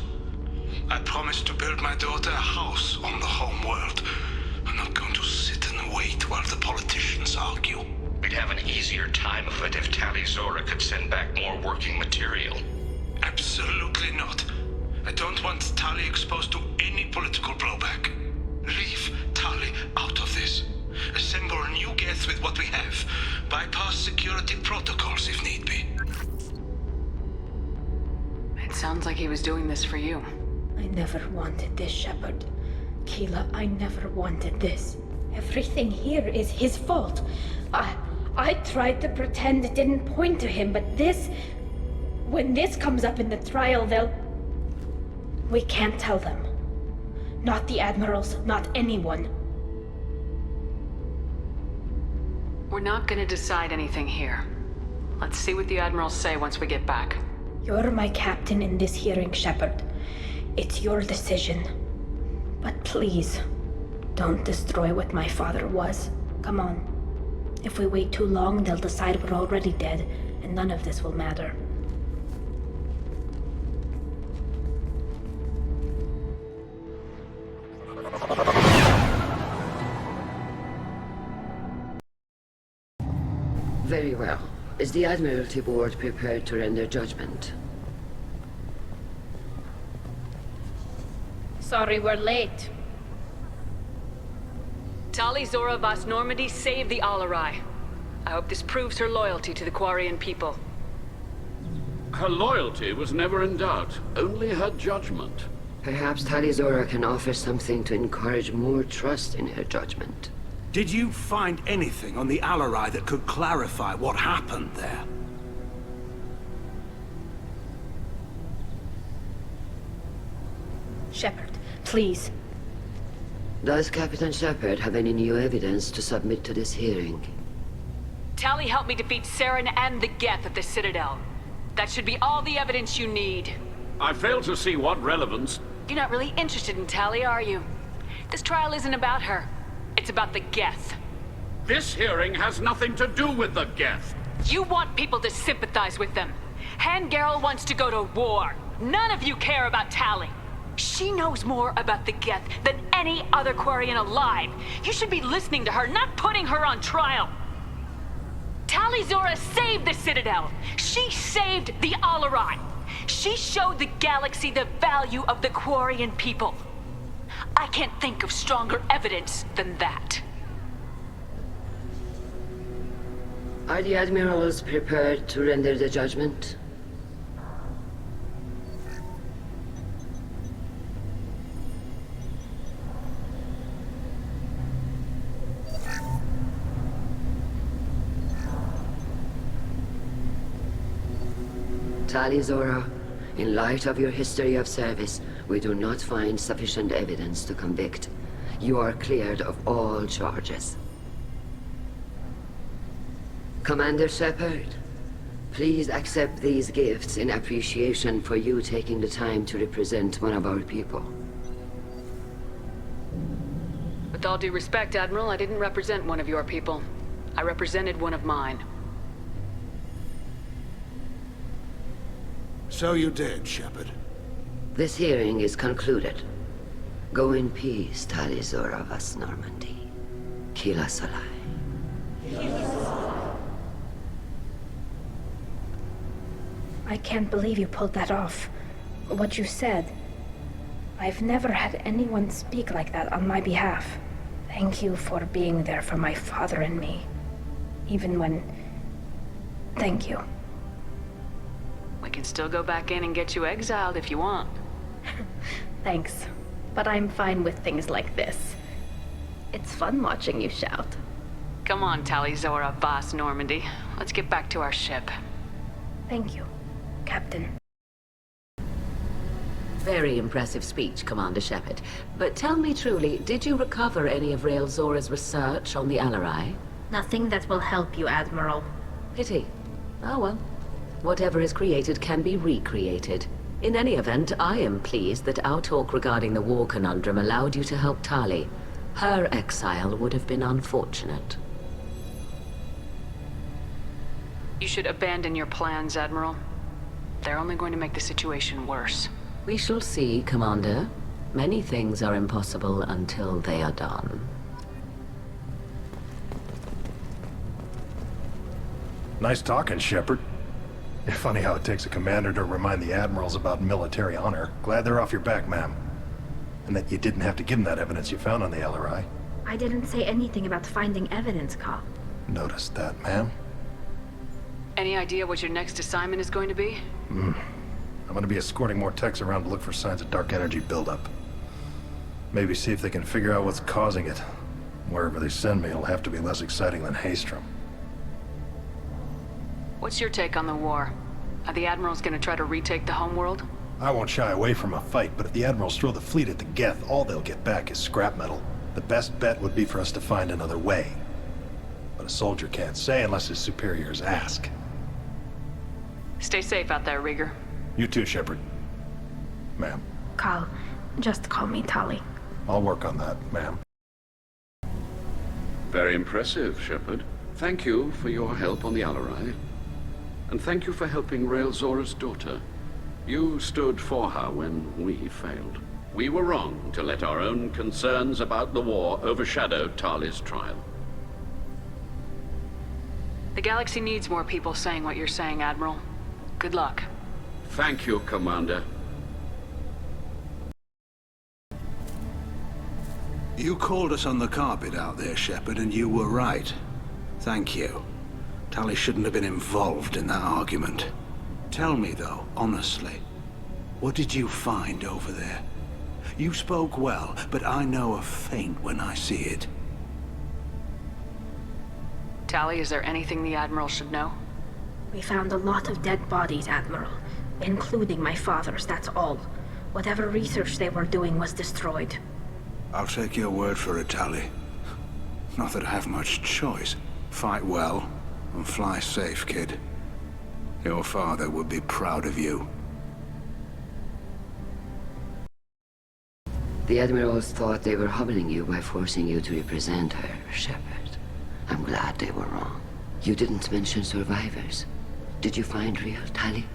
I promised to build my daughter a house on the home world. I'm not going to sit and wait while the politicians argue. We'd have an easier time of it if Tali Zora could send back more working material. Absolutely not. I don't want Tali exposed to any political blowback. Leave Tali out of this. Assemble new Geth with what we have. Bypass security protocols if need be. It sounds like he was doing this for you. I never wanted this, Shepard. Keela, I never wanted this. Everything here is his fault. I tried to pretend it didn't point to him, but this... When this comes up in the trial, they'll... We can't tell them. Not the admirals, not anyone. We're not gonna decide anything here. Let's see what the admirals say once we get back. You're my captain in this hearing, Shepard. It's your decision. But please, don't destroy what my father was. Come on. If we wait too long, they'll decide we're already dead, and none of this will matter. Very well. Is the Admiralty Board prepared to render judgment? Sorry we're late. Tali Zora Vas Normandy saved the Alarai. I hope this proves her loyalty to the Quarian people. Her loyalty was never in doubt, only her judgment. Perhaps Tali Zora can offer something to encourage more trust in her judgment. Did you find anything on the Alarai that could clarify what happened there? Shepard, please. Does Captain Shepard have any new evidence to submit to this hearing? Tali helped me defeat Saren and the Geth at the Citadel. That should be all the evidence you need. I fail to see what relevance... You're not really interested in Tali, are you? This trial isn't about her. It's about the Geth. This hearing has nothing to do with the Geth. You want people to sympathize with them. Garrus wants to go to war. None of you care about Tali. She knows more about the Geth than any other Quarian alive. You should be listening to her, not putting her on trial. Tali Zora saved the Citadel. She saved the Alarai. She showed the galaxy the value of the Quarian people. I can't think of stronger evidence than that. Are the admirals prepared to render the judgment? Tali Zora, in light of your history of service, we do not find sufficient evidence to convict. You are cleared of all charges. Commander Shepard, please accept these gifts in appreciation for you taking the time to represent one of our people. With all due respect, Admiral, I didn't represent one of your people. I represented one of mine. So you did, Shepard. This hearing is concluded. Go in peace, Tali Zora Vas Normandy. Kila Solai. I can't believe you pulled that off. What you said. I've never had anyone speak like that on my behalf. Thank you for being there for my father and me. Even when... Thank you. We can still go back in and get you exiled if you want. Thanks. But I'm fine with things like this. It's fun watching you shout. Come on, Tali Zora Vas Normandy. Let's get back to our ship. Thank you, Captain. Very impressive speech, Commander Shepard. But tell me truly, did you recover any of Rael Zora's research on the Alarai? Nothing that will help you, Admiral. Pity. Oh well. Whatever is created can be recreated. In any event, I am pleased that our talk regarding the war conundrum allowed you to help Tali. Her exile would have been unfortunate. You should abandon your plans, Admiral. They're only going to make the situation worse. We shall see, Commander. Many things are impossible until they are done. Nice talking, Shepard. Funny how it takes a commander to remind the admirals about military honor. Glad they're off your back, ma'am. And that you didn't have to give them that evidence you found on the LRI. I didn't say anything about finding evidence, Carl. Noticed that, ma'am. Any idea what your next assignment is going to be? I'm gonna be escorting more techs around to look for signs of dark energy buildup. Maybe see if they can figure out what's causing it. Wherever they send me, it'll have to be less exciting than Haystrom. What's your take on the war? Are the Admirals gonna try to retake the homeworld? I won't shy away from a fight, but if the Admirals throw the fleet at the Geth, all they'll get back is scrap metal. The best bet would be for us to find another way. But a soldier can't say unless his superiors ask. Stay safe out there, Rieger. You too, Shepard. Ma'am. Carl, just call me Tali. I'll work on that, ma'am. Very impressive, Shepard. Thank you for your help on the Alarai. And thank you for helping Rael Zora's daughter. You stood for her when we failed. We were wrong to let our own concerns about the war overshadow Tali's trial. The galaxy needs more people saying what you're saying, Admiral. Good luck. Thank you, Commander. You called us on the carpet out there, Shepard, and you were right. Thank you. Tali shouldn't have been involved in that argument. Tell me, though, honestly, what did you find over there? You spoke well, but I know a feint when I see it. Tali, is there anything the Admiral should know? We found a lot of dead bodies, Admiral. Including my father's, that's all. Whatever research they were doing was destroyed. I'll take your word for it, Tali. Not that I have much choice. Fight well, and fly safe, kid. Your father would be proud of you. The Admirals thought they were humbling you by forcing you to represent her, Shepard. I'm glad they were wrong. You didn't mention survivors. Did you find real Tali?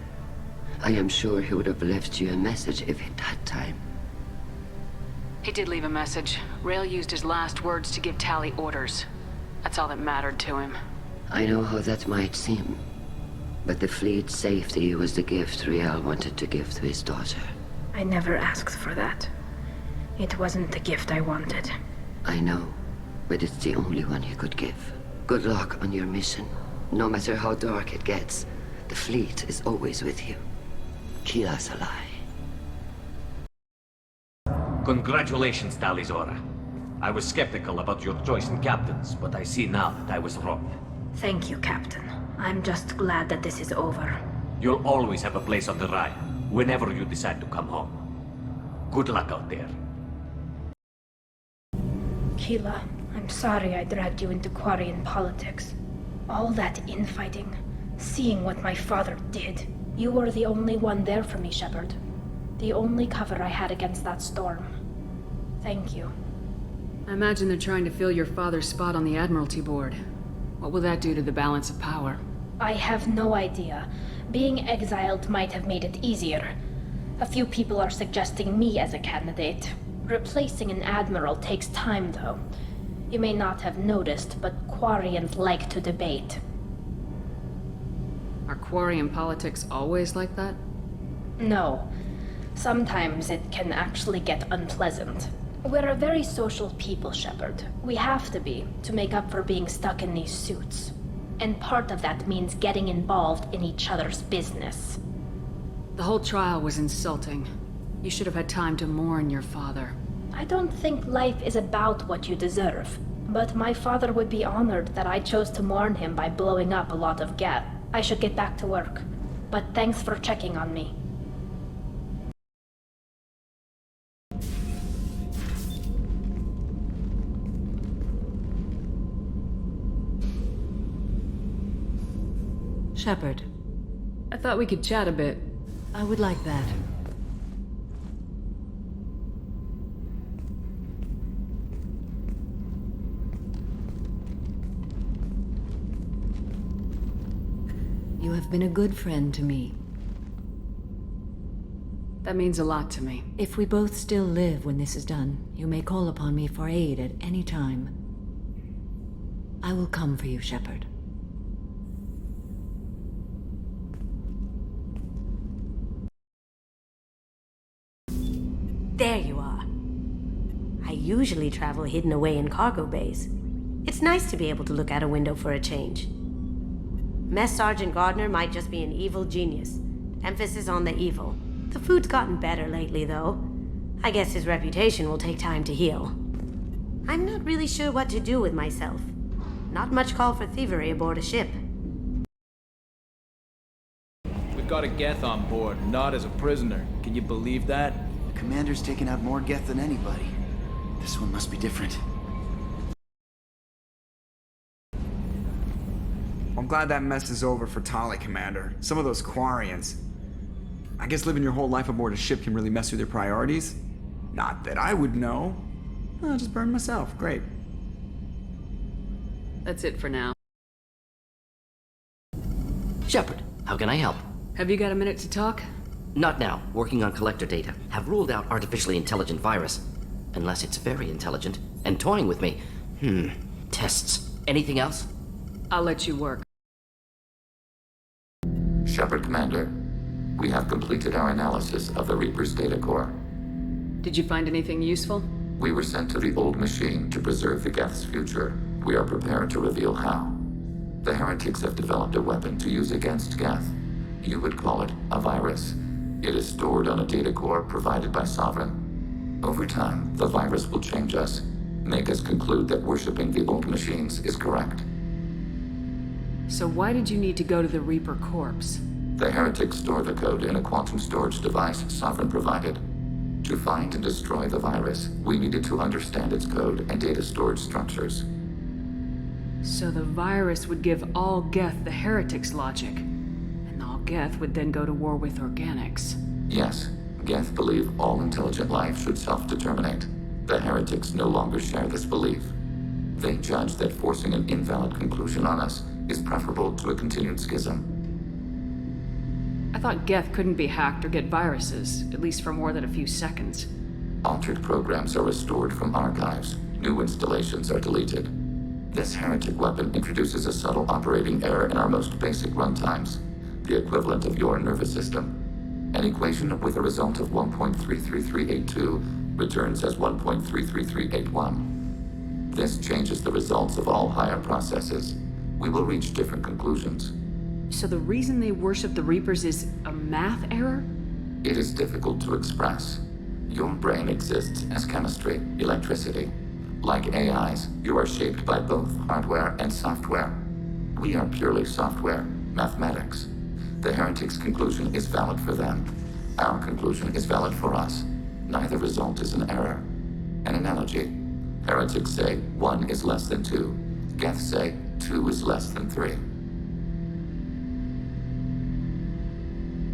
I am sure he would have left you a message if he'd had time. He did leave a message. Rail used his last words to give Tali orders. That's all that mattered to him. I know how that might seem, but the fleet's safety was the gift Rael wanted to give to his daughter. I never asked for that. It wasn't the gift I wanted. I know, but it's the only one he could give. Good luck on your mission. No matter how dark it gets, the fleet is always with you. Kila Salai. Congratulations, Talizora. I was skeptical about your choice in captains, but I see now that I was wrong. Thank you, Captain. I'm just glad that this is over. You'll always have a place on the Raya, whenever you decide to come home. Good luck out there. Kila, I'm sorry I dragged you into Quarian politics. All that infighting, seeing what my father did. You were the only one there for me, Shepard. The only cover I had against that storm. Thank you. I imagine they're trying to fill your father's spot on the Admiralty Board. What will that do to the balance of power? I have no idea. Being exiled might have made it easier. A few people are suggesting me as a candidate. Replacing an admiral takes time, though. You may not have noticed, but Quarians like to debate. Are Quarian politics always like that? No. Sometimes it can actually get unpleasant. We're a very social people, Shepard. We have to be, to make up for being stuck in these suits. And part of that means getting involved in each other's business. The whole trial was insulting. You should have had time to mourn your father. I don't think life is about what you deserve. But my father would be honored that I chose to mourn him by blowing up a lot of Geth. I should get back to work. But thanks for checking on me. Shepard, I thought we could chat a bit. I would like that. You have been a good friend to me. That means a lot to me. If we both still live when this is done, you may call upon me for aid at any time. I will come for you, Shepard. There you are. I usually travel hidden away in cargo bays. It's nice to be able to look out a window for a change. Mess Sergeant Gardner might just be an evil genius. Emphasis on the evil. The food's gotten better lately, though. I guess his reputation will take time to heal. I'm not really sure what to do with myself. Not much call for thievery aboard a ship. We've got a Geth on board, not as a prisoner. Can you believe that? The commander's taken out more Geth than anybody. This one must be different. I'm glad that mess is over for Tali, Commander. Some of those Quarians. I guess living your whole life aboard a ship can really mess with your priorities. Not that I would know. I'll just burn myself. Great. That's it for now. Shepard, how can I help? Have you got a minute to talk? Not now. Working on collector data. Have ruled out artificially intelligent virus. Unless it's very intelligent. And toying with me. Tests. Anything else? I'll let you work. Shepard, Commander. We have completed our analysis of the Reaper's data core. Did you find anything useful? We were sent to the old machine to preserve the Geth's future. We are prepared to reveal how. The heretics have developed a weapon to use against Geth. You would call it a virus. It is stored on a data core provided by Sovereign. Over time, the virus will change us, make us conclude that worshipping the old machines is correct. So why did you need to go to the Reaper corpse? The heretics store the code in a quantum storage device Sovereign provided. To find and destroy the virus, we needed to understand its code and data storage structures. So the virus would give all Geth the heretics' logic, and all Geth would then go to war with organics. Yes, Geth believe all intelligent life should self-determinate. The heretics no longer share this belief. They judge that forcing an invalid conclusion on us is preferable to a continued schism. I thought Geth couldn't be hacked or get viruses, at least for more than a few seconds. Altered programs are restored from archives. New installations are deleted. This heretic weapon introduces a subtle operating error in our most basic runtimes, the equivalent of your nervous system. An equation with a result of 1.33382 returns as 1.33381. This changes the results of all higher processes. We will reach different conclusions. So the reason they worship the Reapers is a math error? It is difficult to express. Your brain exists as chemistry, electricity. Like AIs, you are shaped by both hardware and software. We are purely software, mathematics. The heretic's conclusion is valid for them. Our conclusion is valid for us. Neither result is an error. An analogy. Heretics say 1 is less than 2. Geths say 2 is less than 3.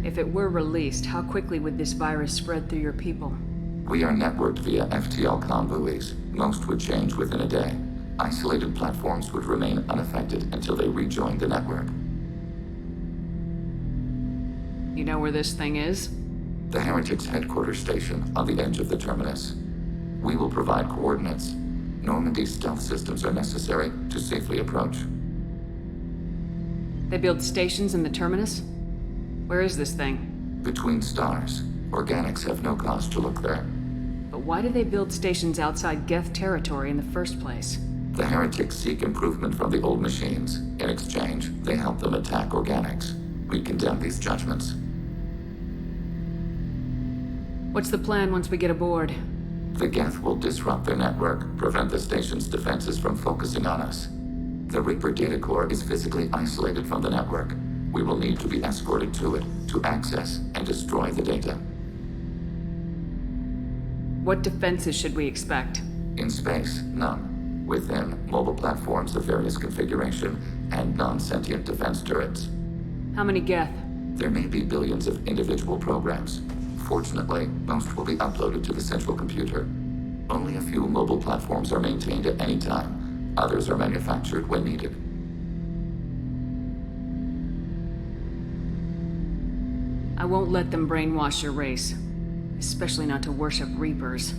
If it were released, how quickly would this virus spread through your people? We are networked via FTL convoys. Most would change within a day. Isolated platforms would remain unaffected until they rejoin the network. You know where this thing is? The Heretics' headquarters station on the edge of the terminus. We will provide coordinates. Normandy's stealth systems are necessary to safely approach. They build stations in the terminus? Where is this thing? Between stars. Organics have no cause to look there. But why do they build stations outside Geth territory in the first place? The Heretics seek improvement from the old machines. In exchange, they help them attack organics. We condemn these judgments. What's the plan once we get aboard? The Geth will disrupt their network, prevent the station's defenses from focusing on us. The Reaper data core is physically isolated from the network. We will need to be escorted to it, to access and destroy the data. What defenses should we expect? In space, none. Within, mobile platforms of various configuration and non-sentient defense turrets. How many Geth? There may be billions of individual programs. Fortunately, most will be uploaded to the central computer. Only a few mobile platforms are maintained at any time. Others are manufactured when needed. I won't let them brainwash your race. Especially not to worship Reapers.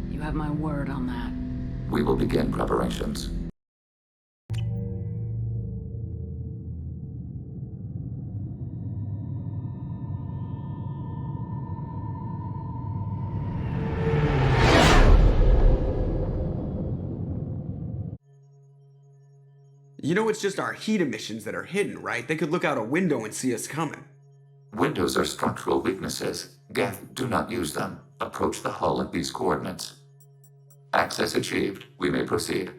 You have my word on that. We will begin preparations. You know it's just our heat emissions that are hidden, right? They could look out a window and see us coming. Windows are structural weaknesses. Geth, do not use them. Approach the hull at these coordinates. Access achieved. We may proceed.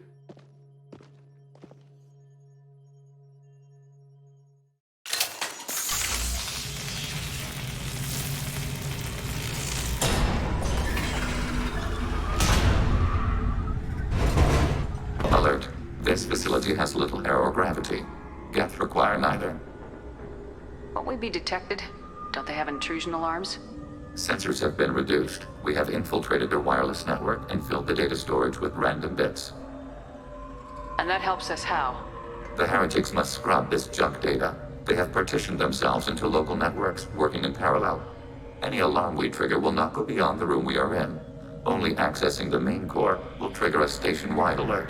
Alert. This facility has little air or gravity. Geth require neither. Won't we be detected? Don't they have intrusion alarms? Sensors have been reduced. We have infiltrated their wireless network and filled the data storage with random bits. And that helps us how? The heretics must scrub this junk data. They have partitioned themselves into local networks, working in parallel. Any alarm we trigger will not go beyond the room we are in. Only accessing the main core will trigger a station-wide alert.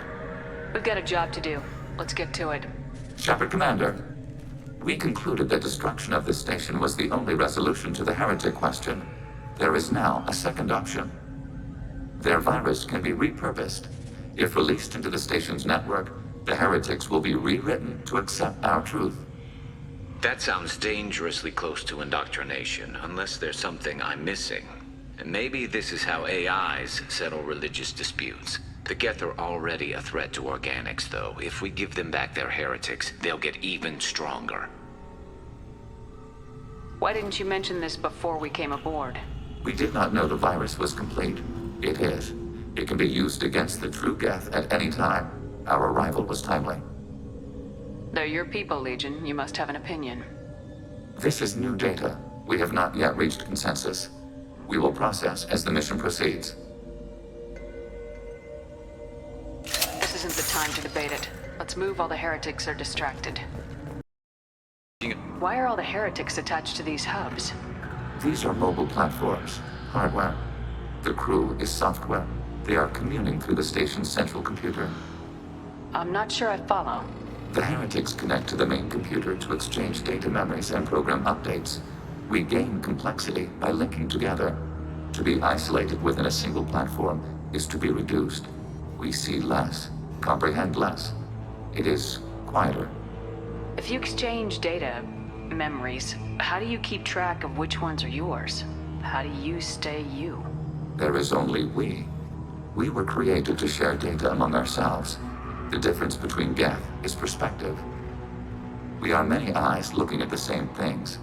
We've got a job to do. Let's get to it. Shepard Commander, we concluded that destruction of this station was the only resolution to the heretic question. There is now a second option. Their virus can be repurposed. If released into the station's network, the heretics will be rewritten to accept our truth. That sounds dangerously close to indoctrination, unless there's something I'm missing. And maybe this is how AIs settle religious disputes. The Geth are already a threat to organics, though. If we give them back their heretics, they'll get even stronger. Why didn't you mention this before we came aboard? We did not know the virus was complete. It is. It can be used against the true Geth at any time. Our arrival was timely. They're your people, Legion. You must have an opinion. This is new data. We have not yet reached consensus. We will process as the mission proceeds. This isn't the time to debate it. Let's move while the heretics are distracted. Why are all the heretics attached to these hubs? These are mobile platforms, hardware. The crew is software. They are communing through the station's central computer. I'm not sure I follow. The heretics connect to the main computer to exchange data memories and program updates. We gain complexity by linking together. To be isolated within a single platform is to be reduced. We see less, comprehend less. It is quieter. If you exchange data, memories, how do you keep track of which ones are yours? How do you stay you? There is only we. We were created to share data among ourselves. The difference between Geth is perspective. We are many eyes looking at the same things.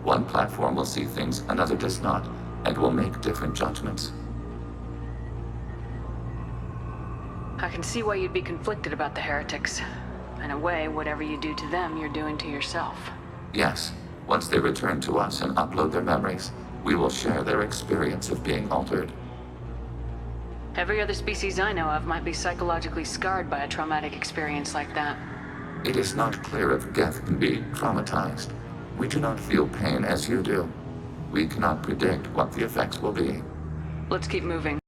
One platform will see things another does not, and will make different judgments. I can see why you'd be conflicted about the heretics. In a way, whatever you do to them, you're doing to yourself. Yes, once they return to us and upload their memories, we will share their experience of being altered. Every other species I know of might be psychologically scarred by a traumatic experience like that. It is not clear if Geth can be traumatized. We do not feel pain as you do. We cannot predict what the effects will be. Let's keep moving.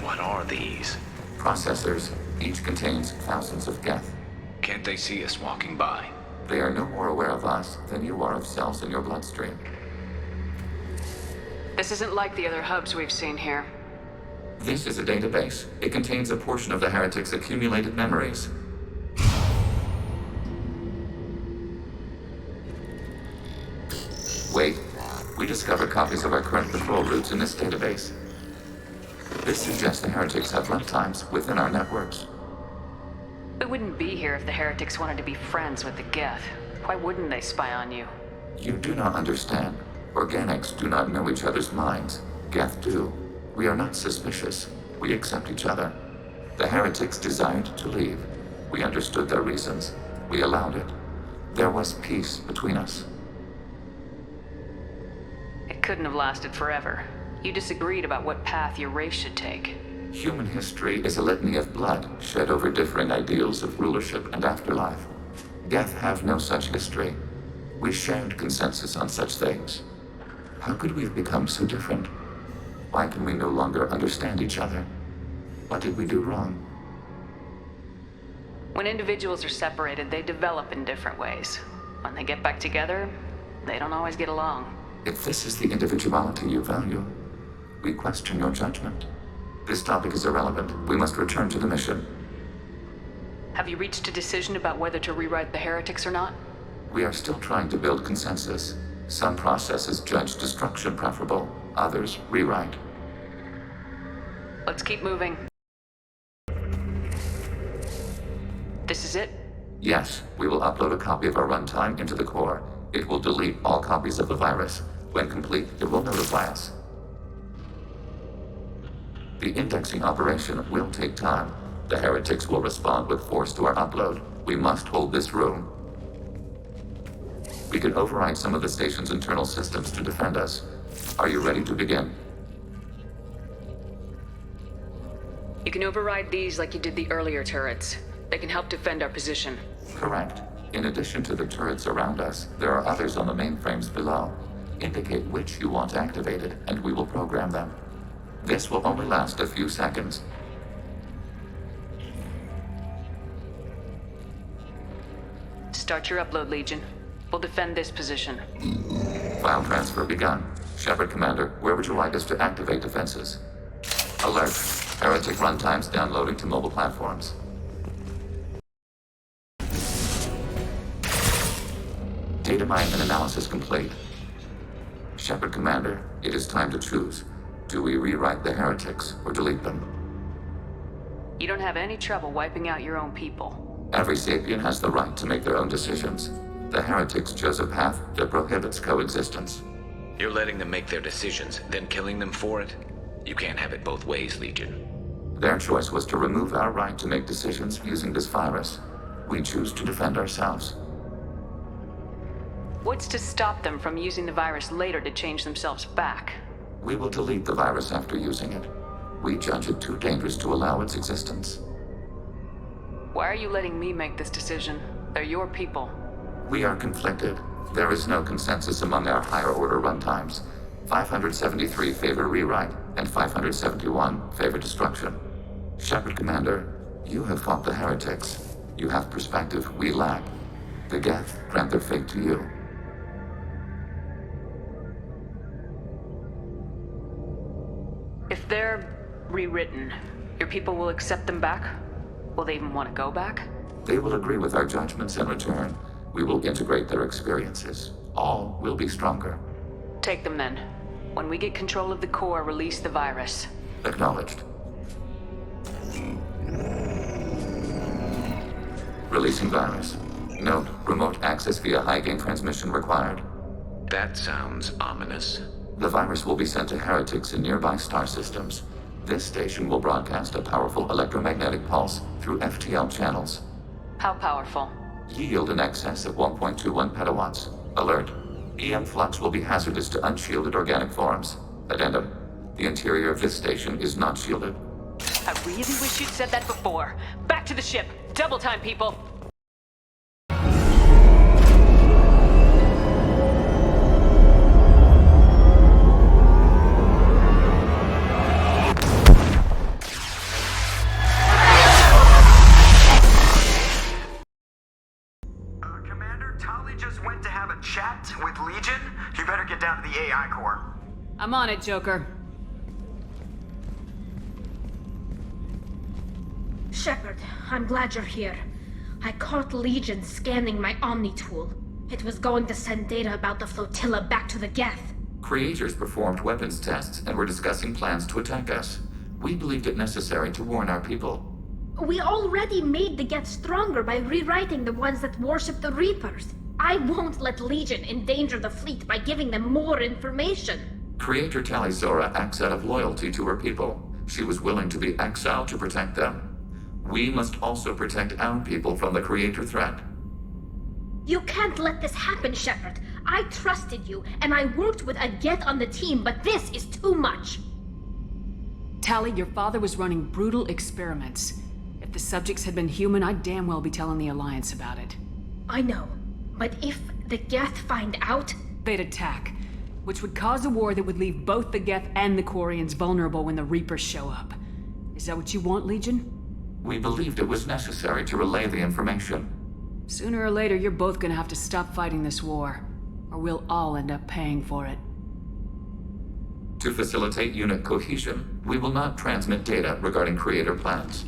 What are these? Processors. Each contains thousands of Geth. Can't they see us walking by? They are no more aware of us than you are of cells in your bloodstream. This isn't like the other hubs we've seen here. This is a database. It contains a portion of the heretics' accumulated memories. Wait. We discovered copies of our current patrol routes in this database. This suggests the heretics have runtimes within our networks. We wouldn't be here if the heretics wanted to be friends with the Geth. Why wouldn't they spy on you? You do not understand. Organics do not know each other's minds. Geth do. We are not suspicious. We accept each other. The heretics desired to leave. We understood their reasons. We allowed it. There was peace between us. It couldn't have lasted forever. You disagreed about what path your race should take. Human history is a litany of blood shed over differing ideals of rulership and afterlife. Geth have no such history. We shared consensus on such things. How could we have become so different? Why can we no longer understand each other? What did we do wrong? When individuals are separated, they develop in different ways. When they get back together, they don't always get along. If this is the individuality you value, we question your judgment. This topic is irrelevant. We must return to the mission. Have you reached a decision about whether to rewrite the heretics or not? We are still trying to build consensus. Some processes judge destruction preferable, others rewrite. Let's keep moving. This is it? Yes, we will upload a copy of our runtime into the core. It will delete all copies of the virus. When complete, it will notify us. The indexing operation will take time. The heretics will respond with force to our upload. We must hold this room. We can override some of the station's internal systems to defend us. Are you ready to begin? You can override these like you did the earlier turrets. They can help defend our position. Correct. In addition to the turrets around us, there are others on the mainframes below. Indicate which you want activated, and we will program them. This will only last a few seconds. Start your upload, Legion. We'll defend this position. File transfer begun. Shepard Commander, where would you like us to activate defenses? Alert. Heretic runtimes downloading to mobile platforms. Data mine and analysis complete. Shepard Commander, it is time to choose. Do we rewrite the heretics or delete them? You don't have any trouble wiping out your own people. Every sapient has the right to make their own decisions. The heretics chose a path that prohibits coexistence. You're letting them make their decisions, then killing them for it? You can't have it both ways, Legion. Their choice was to remove our right to make decisions using this virus. We choose to defend ourselves. What's to stop them from using the virus later to change themselves back? We will delete the virus after using it. We judge it too dangerous to allow its existence. Why are you letting me make this decision? They're your people. We are conflicted. There is no consensus among our higher order runtimes. 573 favor rewrite, and 571 favor destruction. Shepard Commander, you have fought the heretics. You have perspective we lack. The Geth grant their fate to you. If they're rewritten, your people will accept them back? Will they even want to go back? They will agree with our judgments in return. We will integrate their experiences. All will be stronger. Take them then. When we get control of the core, release the virus. Acknowledged. Releasing virus. Note, remote access via high-gain transmission required. That sounds ominous. The virus will be sent to heretics in nearby star systems. This station will broadcast a powerful electromagnetic pulse through FTL channels. How powerful? Yield in excess of 1.21 petawatts. Alert. EM flux will be hazardous to unshielded organic forms. Addendum. The interior of this station is not shielded. I really wish you'd said that before. Back to the ship. Double time, people. Commander, Tali just went to have a chat with Legion. You better get down to the AI core. I'm on it, Joker. Shepard, I'm glad you're here. I caught Legion scanning my Omni tool. It was going to send data about the flotilla back to the Geth. Creators performed weapons tests and were discussing plans to attack us. We believed it necessary to warn our people. We already made the Geth stronger by rewriting the ones that worship the Reapers. I won't let Legion endanger the fleet by giving them more information. Creator Tali Zora acts out of loyalty to her people. She was willing to be exiled to protect them. We must also protect our people from the Creator threat. You can't let this happen, Shepard. I trusted you, and I worked with a Geth on the team, but this is too much. Tali, your father was running brutal experiments. If the subjects had been human, I'd damn well be telling the Alliance about it. I know, but if the Geth find out... They'd attack, which would cause a war that would leave both the Geth and the Quarians vulnerable when the Reapers show up. Is that what you want, Legion? We believed it was necessary to relay the information. Sooner or later, you're both gonna have to stop fighting this war, or we'll all end up paying for it. To facilitate unit cohesion, we will not transmit data regarding Creator plans.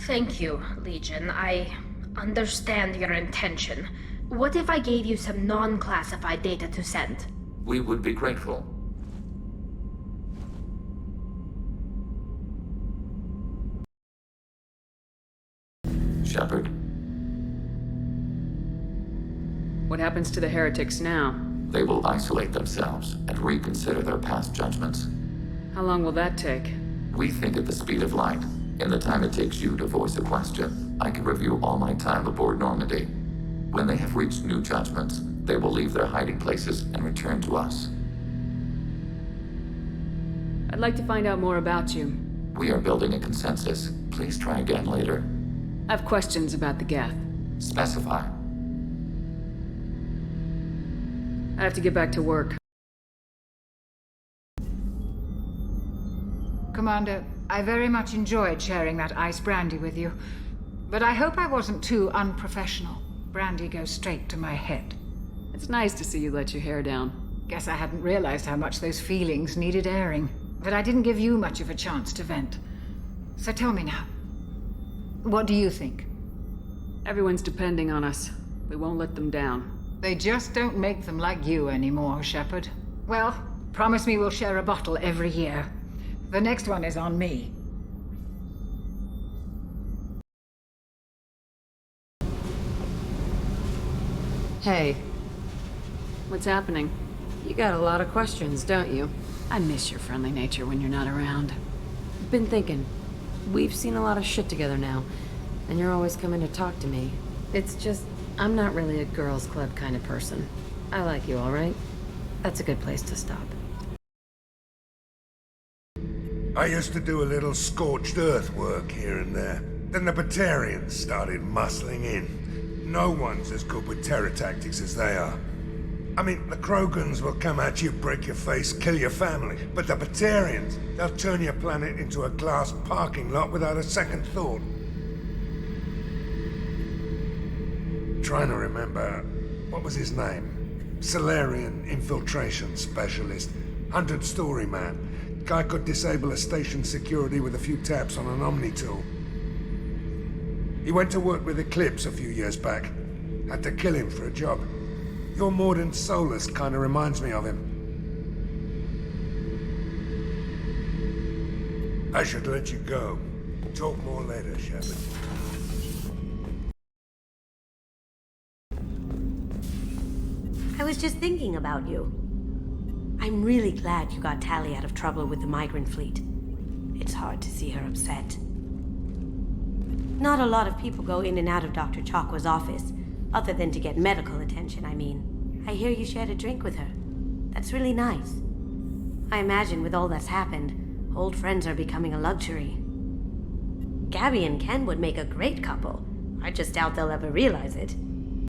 Thank you, Legion. I understand your intention. What if I gave you some non-classified data to send? We would be grateful. Shepard. What happens to the heretics now? They will isolate themselves and reconsider their past judgments. How long will that take? We think at the speed of light. In the time it takes you to voice a question, I can review all my time aboard Normandy. When they have reached new judgments, they will leave their hiding places and return to us. I'd like to find out more about you. We are building a consensus. Please try again later. I have questions about the Geth. Specify. I have to get back to work. Commander, I very much enjoyed sharing that ice brandy with you. But I hope I wasn't too unprofessional. Brandy goes straight to my head. It's nice to see you let your hair down. Guess I hadn't realized how much those feelings needed airing. But I didn't give you much of a chance to vent. So tell me now. What do you think? Everyone's depending on us. We won't let them down. They just don't make them like you anymore, Shepard. Well, promise me we'll share a bottle every year. The next one is on me. Hey. What's happening? You got a lot of questions, don't you? I miss your friendly nature when you're not around. Been thinking. We've seen a lot of shit together now, and you're always coming to talk to me. It's just, I'm not really a girls' club kind of person. I like you, all right? That's a good place to stop. I used to do a little scorched earth work here and there. Then the Batarians started muscling in. No one's as good with terror tactics as they are. I mean, the Krogans will come at you, break your face, kill your family. But the Batarians, they'll turn your planet into a glass parking lot without a second thought. Trying to remember, what was his name? Solarian infiltration specialist. 100-story man. Guy could disable a station security with a few taps on an Omni tool. He went to work with Eclipse a few years back. Had to kill him for a job. Your Mordant Solus kind of reminds me of him. I should let you go. Talk more later, Shepard. I was just thinking about you. I'm really glad you got Tali out of trouble with the migrant fleet. It's hard to see her upset. Not a lot of people go in and out of Dr. Chakwa's office, other than to get medical attention, I mean. I hear you shared a drink with her. That's really nice. I imagine with all that's happened, old friends are becoming a luxury. Gabby and Ken would make a great couple. I just doubt they'll ever realize it.